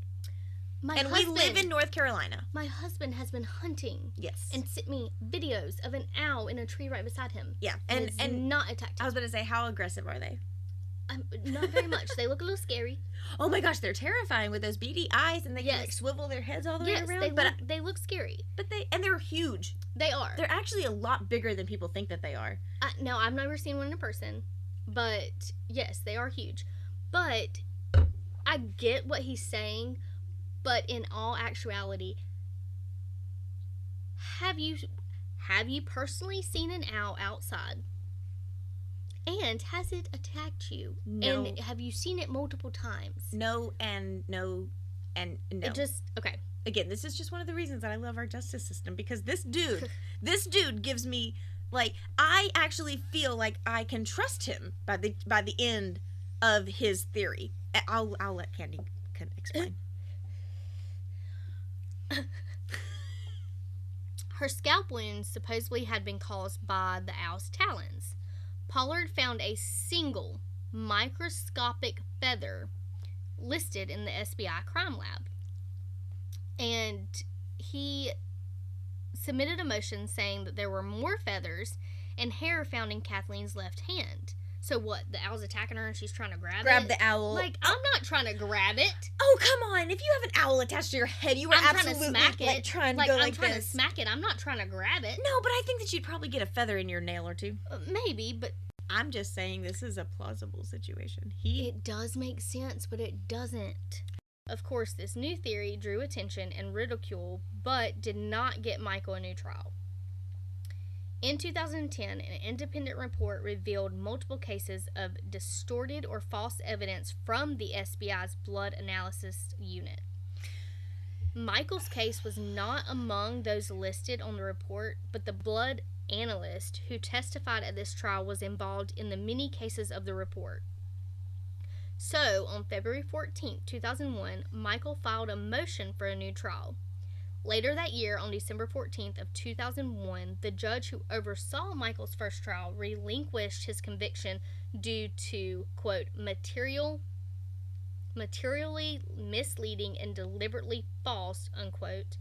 We live in North Carolina. My husband has been hunting. Yes. And sent me videos of an owl in a tree right beside him. Yeah. And not attacked him. I was about to say, how aggressive are they? Not very much. They look a little scary. Oh my gosh, they're terrifying with those beady eyes, and they can swivel their heads all the way around. They look scary. But they're huge. They are. They're actually a lot bigger than people think that they are. No, I've never seen one in person, but yes, they are huge. But I get what he's saying, but in all actuality, have you personally seen an owl outside? And has it attacked you? No. And have you seen it multiple times? No and no and no. Okay. Again, this is just one of the reasons that I love our justice system, because this dude gives me, like, I actually feel like I can trust him by the end of his theory. I'll let Candy explain. Her scalp wounds supposedly had been caused by the owl's talons. Pollard found a single microscopic feather listed in the SBI crime lab. And he submitted a motion saying that there were more feathers and hair found in Kathleen's left hand. So what, the owl's attacking her and she's trying to grab the owl. Like, I'm not trying to grab it. Oh, come on. If you have an owl attached to your head, you are absolutely trying to smack it. Trying to go like I'm trying this. to smack it. I'm not trying to grab it. No, but I think that you'd probably get a feather in your nail or two. Maybe, but I'm just saying this is a plausible situation. It does make sense, but it doesn't. Of course, this new theory drew attention and ridicule, but did not get Michael a new trial. In 2010, an independent report revealed multiple cases of distorted or false evidence from the SBI's blood analysis unit. Michael's case was not among those listed on the report, but the blood analyst who testified at this trial was involved in the many cases of the report. So, on February 14, 2001, Michael filed a motion for a new trial. Later that year, on December 14th of 2001, the judge who oversaw Michael's first trial relinquished his conviction due to, quote, materially misleading and deliberately false, unquote,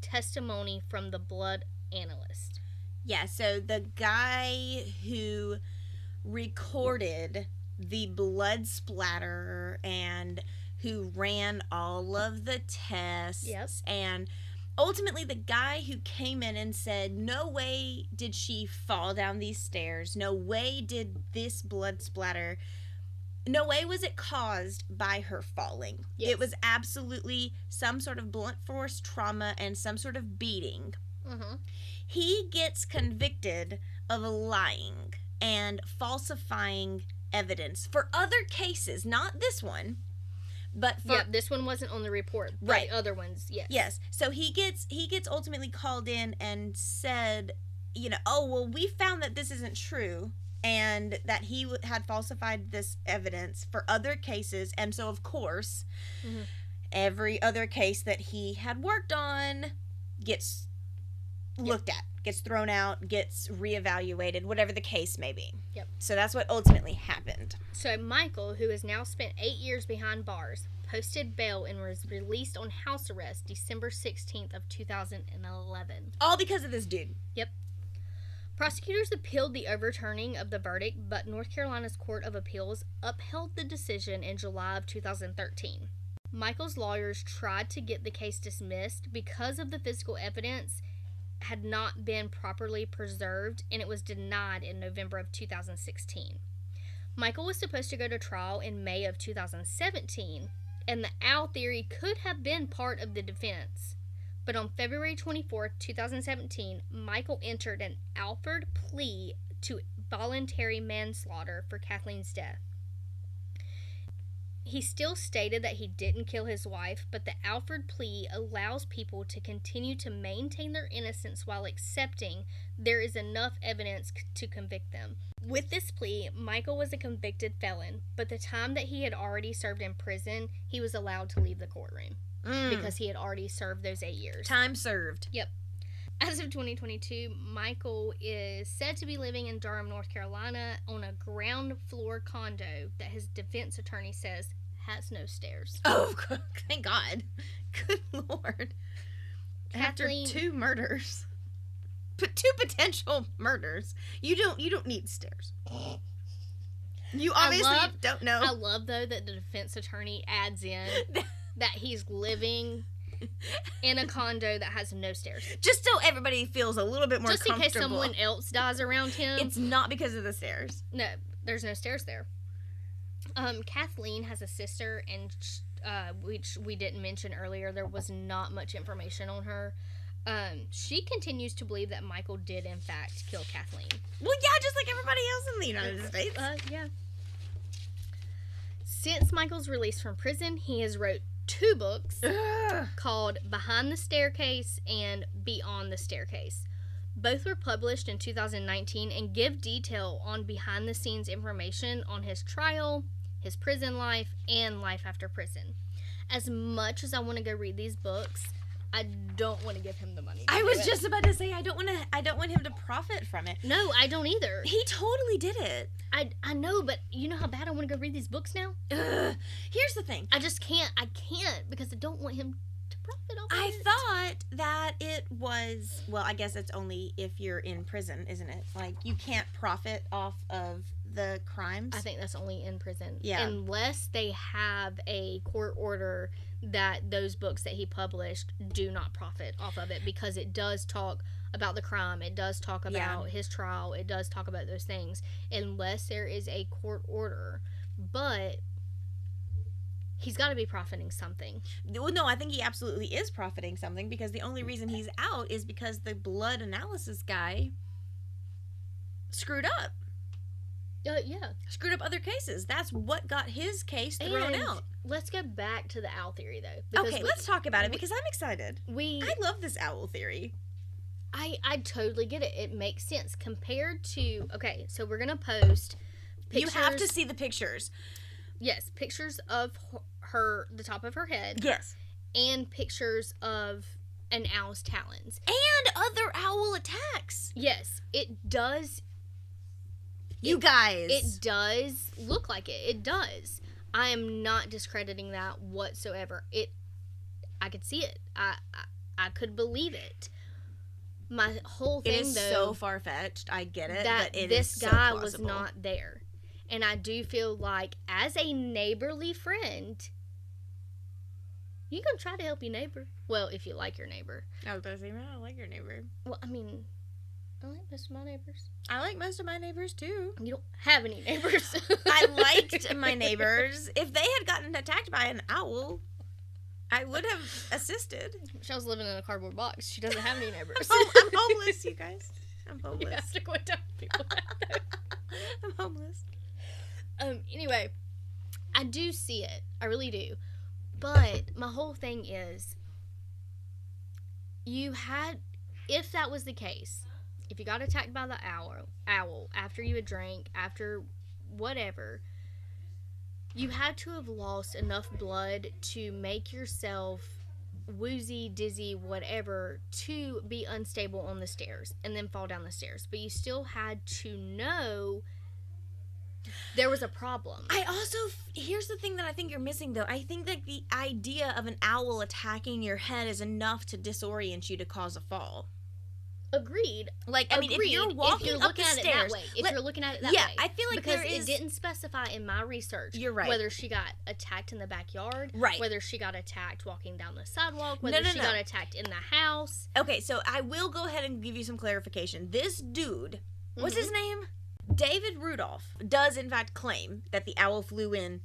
testimony from the blood analyst. Yeah, so the guy who recorded the blood splatter and who ran all of the tests, and ultimately the guy who came in and said, no way did she fall down these stairs, no way did this blood splatter, no way was it caused by her falling. Yes. It was absolutely some sort of blunt force trauma and some sort of beating. Mm-hmm. He gets convicted of lying and falsifying evidence for other cases, not this one, but for this one wasn't on the report, but right. Other ones, yes. Yes. So he gets ultimately called in and said, oh, well, we found that this isn't true and that he had falsified this evidence for other cases, and so of course, mm-hmm. every other case that he had worked on gets looked at, gets thrown out, gets reevaluated, whatever the case may be. Yep. So that's what ultimately happened. So Michael, who has now spent 8 years behind bars, posted bail and was released on house arrest December 16th of 2011. All because of this dude. Yep. Prosecutors appealed the overturning of the verdict, but North Carolina's Court of Appeals upheld the decision in July of 2013. Michael's lawyers tried to get the case dismissed because of the physical evidence had not been properly preserved, and it was denied in November of 2016. Michael was supposed to go to trial in May of 2017, and the owl theory could have been part of the defense. But on February 24, 2017, Michael entered an Alford plea to voluntary manslaughter for Kathleen's death. He still stated that he didn't kill his wife, but the Alford plea allows people to continue to maintain their innocence while accepting there is enough evidence to convict them. With this plea, Michael was a convicted felon, but the time that he had already served in prison, he was allowed to leave the courtroom because he had already served those 8 years. Time served. Yep. As of 2022, Michael is said to be living in Durham, North Carolina on a ground floor condo that his defense attorney says has no stairs. Oh, thank God. Good Lord. Kathleen- After 2 murders. 2 potential murders. You don't need stairs. You obviously don't know. I love, though, that the defense attorney adds in that he's living in a condo that has no stairs. Just so everybody feels a little bit more Just comfortable. in case someone else dies around him. It's not because of the stairs. No, there's no stairs there. Kathleen has a sister, and which we didn't mention earlier. There was not much information on her. She continues to believe that Michael did, in fact, kill Kathleen. Well, yeah, just like everybody else in the United States. Yeah. Since Michael's release from prison, he has wrote 2 books called Behind the Staircase and Beyond the Staircase. Both were published in 2019 and give detail on behind-the-scenes information on his trial, his prison life, and life after prison. As much as I want to go read these books, I don't want to give him the money. I was just about to say I don't want him to profit from it. No, I don't either. He totally did it. I know, but you know how bad I want to go read these books now? Here's the thing. I just can't. I can't because I don't want him to profit off of I it. thought that it was, well, I guess it's only if you're in prison, isn't it? Like, you can't profit off of the crimes. I think that's only in prison. Yeah. Unless they have a court order that those books that he published do not profit off of it, because it does talk about the crime, it does talk about his trial, it does talk about those things, unless there is a court order. But he's got to be profiting something. Well, no, I think he absolutely is profiting something, because the only reason he's out is because the blood analysis guy screwed up. Yeah. Screwed up other cases. That's what got his case thrown out. Let's go back to the owl theory, though. Okay, let's talk about it, because I'm excited. I I love this owl theory. I totally get it. It makes sense compared to... Okay, so we're going to post pictures. You have to see the pictures. Yes, pictures of her, the top of her head. Yes. And pictures of an owl's talons. And other owl attacks. Yes, it does. You guys. It does look like it. It does. I am not discrediting that whatsoever. I could see it. I could believe it. My whole thing, it is though, so far-fetched. I get it, that but it this is so guy was plausible. not there. And I do feel like, as a neighborly friend, you can try to help your neighbor. Well, if you like your neighbor. Oh, does he? I like your neighbor. Well, I mean, I like most of my neighbors. I like most of my neighbors, too. You don't have any neighbors. I liked my neighbors. If they had gotten attacked by an owl, I would have assisted. Michelle's living in a cardboard box. She doesn't have any neighbors. I'm homeless, you guys. I'm You homeless. have to quit telling people that. I'm homeless. Anyway, I do see it. I really do. But my whole thing is, if that was the case, if you got attacked by the owl after you had drank, after whatever, you had to have lost enough blood to make yourself woozy, dizzy, whatever, to be unstable on the stairs and then fall down the stairs. But you still had to know there was a problem. Here's the thing that I think you're missing, though. I think that the idea of an owl attacking your head is enough to disorient you to cause a fall. Agreed. Like, I mean, if you're walking you're up looking the at it stairs, that way. If you're looking at it that yeah, way. I feel like because there is. it didn't specify in my research. You're right. Whether she got attacked in the backyard, Right. whether she got attacked walking down the sidewalk, whether she got attacked in the house. Okay, so I will go ahead and give you some clarification. This dude, what's his name? David Rudolph does in fact claim that the owl flew in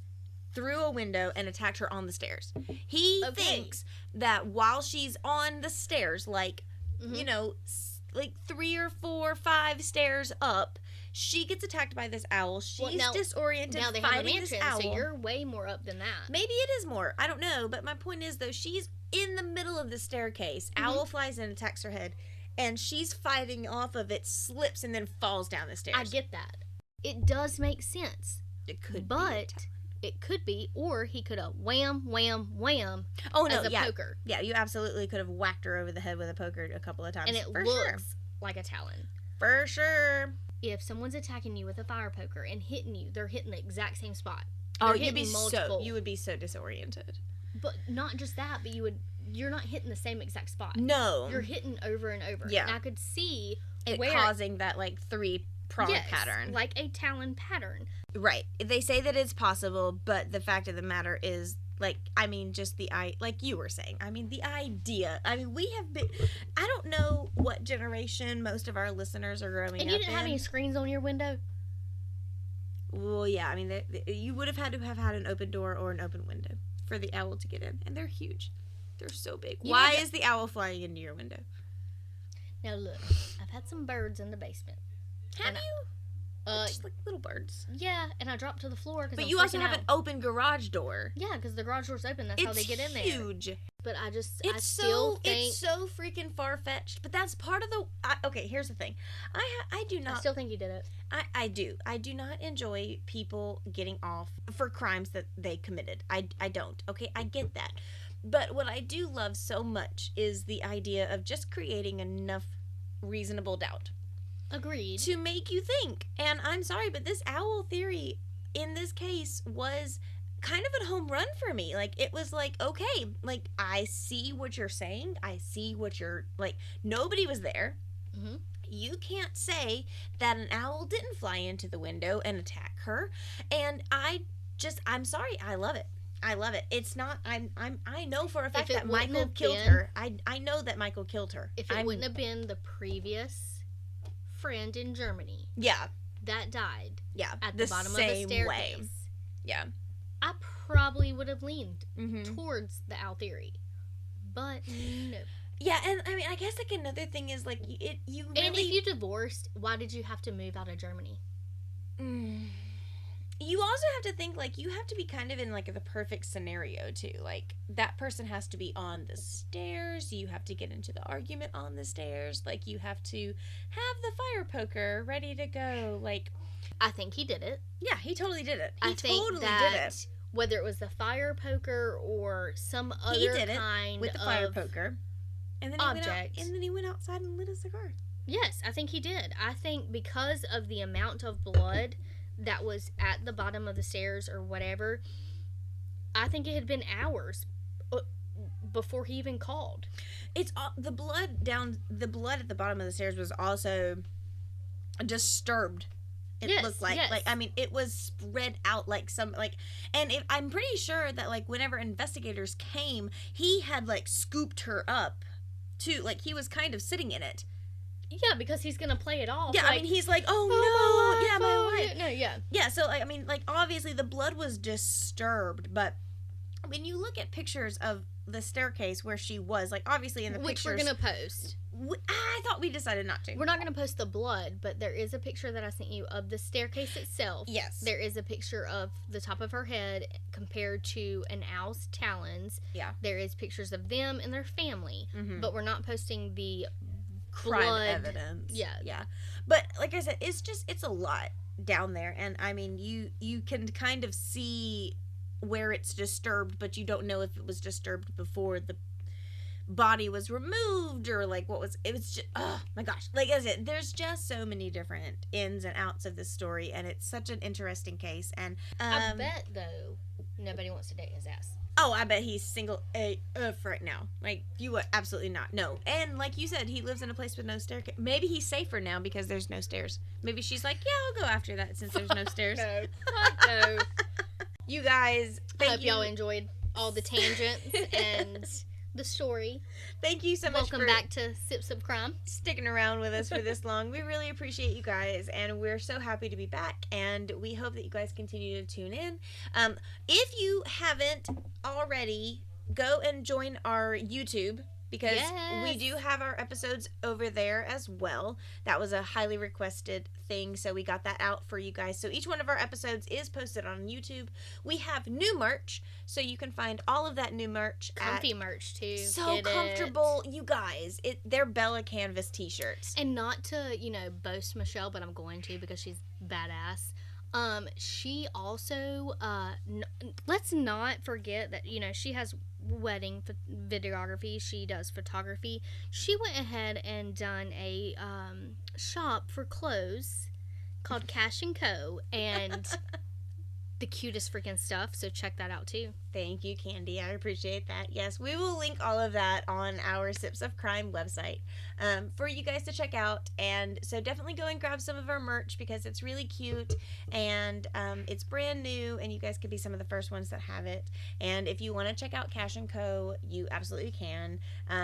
through a window and attacked her on the stairs. He thinks that while she's on the stairs, like, you know, like 3 or 4 or 5 stairs up, she gets attacked by this owl. She's disoriented, now they have a fighting mansion, this owl. so you're way more up than that. Maybe it is more. I don't know. But my point is, though, she's in the middle of the staircase. Owl flies in and attacks her head. And she's fighting off of it, slips, and then falls down the stairs. I get that. It does make sense. It could be But it could be, or he could have wham, wham, wham Oh, no, as a yeah. poker. Yeah, you absolutely could have whacked her over the head with a poker a couple of times. And it for looks sure. like a talon. For sure. If someone's attacking you with a fire poker and hitting you, they're hitting the exact same spot. Oh, They're you would be so disoriented. But not just that, but you're not hitting the same exact spot. No. You're hitting over and over. Yeah. And I could see it where causing that, like, 3-prong pattern. Like a talon pattern. Right. They say that it's possible, but the fact of the matter is, like, I mean, just like you were saying, I mean, the idea. I mean, we have been, I don't know what generation most of our listeners are growing up in. And you didn't have any screens on your window? Well, yeah, I mean, you would have had to have had an open door or an open window for the owl to get in, and they're huge. They're so big. Why is the owl flying into your window? Now look, I've had some birds in the basement. Have you? Just like little birds. Yeah, and I dropped to the floor because But you also have an open garage door. Yeah, because the garage door's open. That's how they get in there. It's huge. But I still think it's so freaking far fetched. But that's part of the. Okay, here's the thing. I do not. I still think you did it. I do. I do not enjoy people getting off for crimes that they committed. I don't. Okay, I get that. But what I do love so much is the idea of just creating enough reasonable doubt. Agreed. To make you think. And I'm sorry, but this owl theory in this case was kind of a home run for me. Like, it was like, okay, like, I see what you're saying. I see what you're, like, nobody was there. Mm-hmm. You can't say that an owl didn't fly into the window and attack her. And I'm sorry, I love it. I love it. It's not, I know for a fact that Michael killed her. I know that Michael killed her. If it wouldn't have been the previous friend in Germany. Yeah. That died. Yeah. At the bottom of the staircase. Way. Yeah. I probably would have leaned mm-hmm. towards the owl theory. But no. Yeah, and I mean, I guess, like, another thing is, like, you really... And if you divorced, why did you have to move out of Germany? You also have to think, like, you have to be kind of in, like, the perfect scenario, too. Like, that person has to be on the stairs. You have to get into the argument on the stairs. Like, you have to have the fire poker ready to go. Like... I think he did it. Yeah, he totally did it. I think totally that did it. Whether it was the fire poker or some other kind with the fire poker. And then object. He went outside and lit a cigar. Yes, I think he did. I think because of the amount of blood that was at the bottom of the stairs or whatever, I think it had been hours before he even called. It's the blood at the bottom of the stairs was also disturbed. It looked like, like, I mean, it was spread out like and I'm pretty sure that, like, whenever investigators came, he had, like, scooped her up too. Like, he was kind of sitting in it. Yeah, because he's gonna play it off. Yeah, like, I mean, he's like, oh no, my wife. No, yeah. Yeah, so, like, I mean, like, obviously the blood was disturbed, but when you look at pictures of the staircase where she was, like, obviously in the which pictures... we're gonna post. I thought we decided not to. We're not gonna post the blood, but there is a picture that I sent you of the staircase itself. Yes. There is a picture of the top of her head compared to an owl's talons. Yeah. There is pictures of them and their family, but we're not posting the crime blood evidence. Yeah. Yeah. But, like I said, it's a lot down there, and, I mean, you can kind of see where it's disturbed, but you don't know if it was disturbed before the body was removed or, like, it was just, oh my gosh, like I said, there's just so many different ins and outs of this story, and it's such an interesting case. And I bet though nobody wants to date his ass. Oh, I bet he's single AF right now. Like, you would absolutely not. No. And like you said, he lives in a place with no staircase. Maybe he's safer now because there's no stairs. Maybe she's like, yeah, I'll go after that since there's no stairs. No. Fuck no. You guys, I hope y'all enjoyed all the tangents and the story. Thank you so much for back to Sips of Crime. Sticking around with us for this long. We really appreciate you guys, and we're so happy to be back, and we hope that you guys continue to tune in. If you haven't already, go and join our YouTube, because we do have our episodes over there as well. That was a highly requested thing, so we got that out for you guys. So each one of our episodes is posted on YouTube. We have new merch, so you can find all of that new merch. Comfy merch too. So comfortable, you guys. They're Bella Canvas t-shirts. And not to, boast Michelle, but I'm going to because she's badass. She also, let's not forget that, she has wedding videography. She does photography. She went ahead and done a shop for clothes called Cash & Co. and the cutest freaking stuff. So check that out too. Thank you, Candy. I appreciate that. Yes, we will link all of that on our Sips of Crime website for you guys to check out. And so definitely go and grab some of our merch because it's really cute and it's brand new and you guys could be some of the first ones that have it. And if you want to check out Cash & Co., you absolutely can.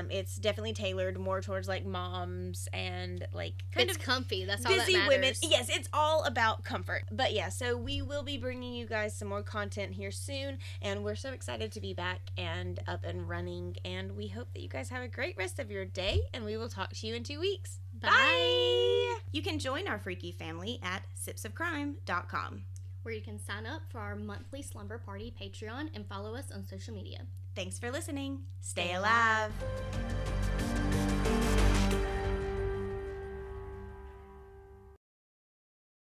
It's definitely tailored more towards like moms and like kind it's of comfy. That's all busy that matters. women. Yes, it's all about comfort. But yeah, so we will be bringing you guys some more content here soon and we're so excited to be back and up and running, and we hope that you guys have a great rest of your day, and we will talk to you in 2 weeks. Bye! You can join our freaky family at sipsofcrime.com, where you can sign up for our monthly Slumber Party Patreon and follow us on social media. Thanks for listening. Stay alive.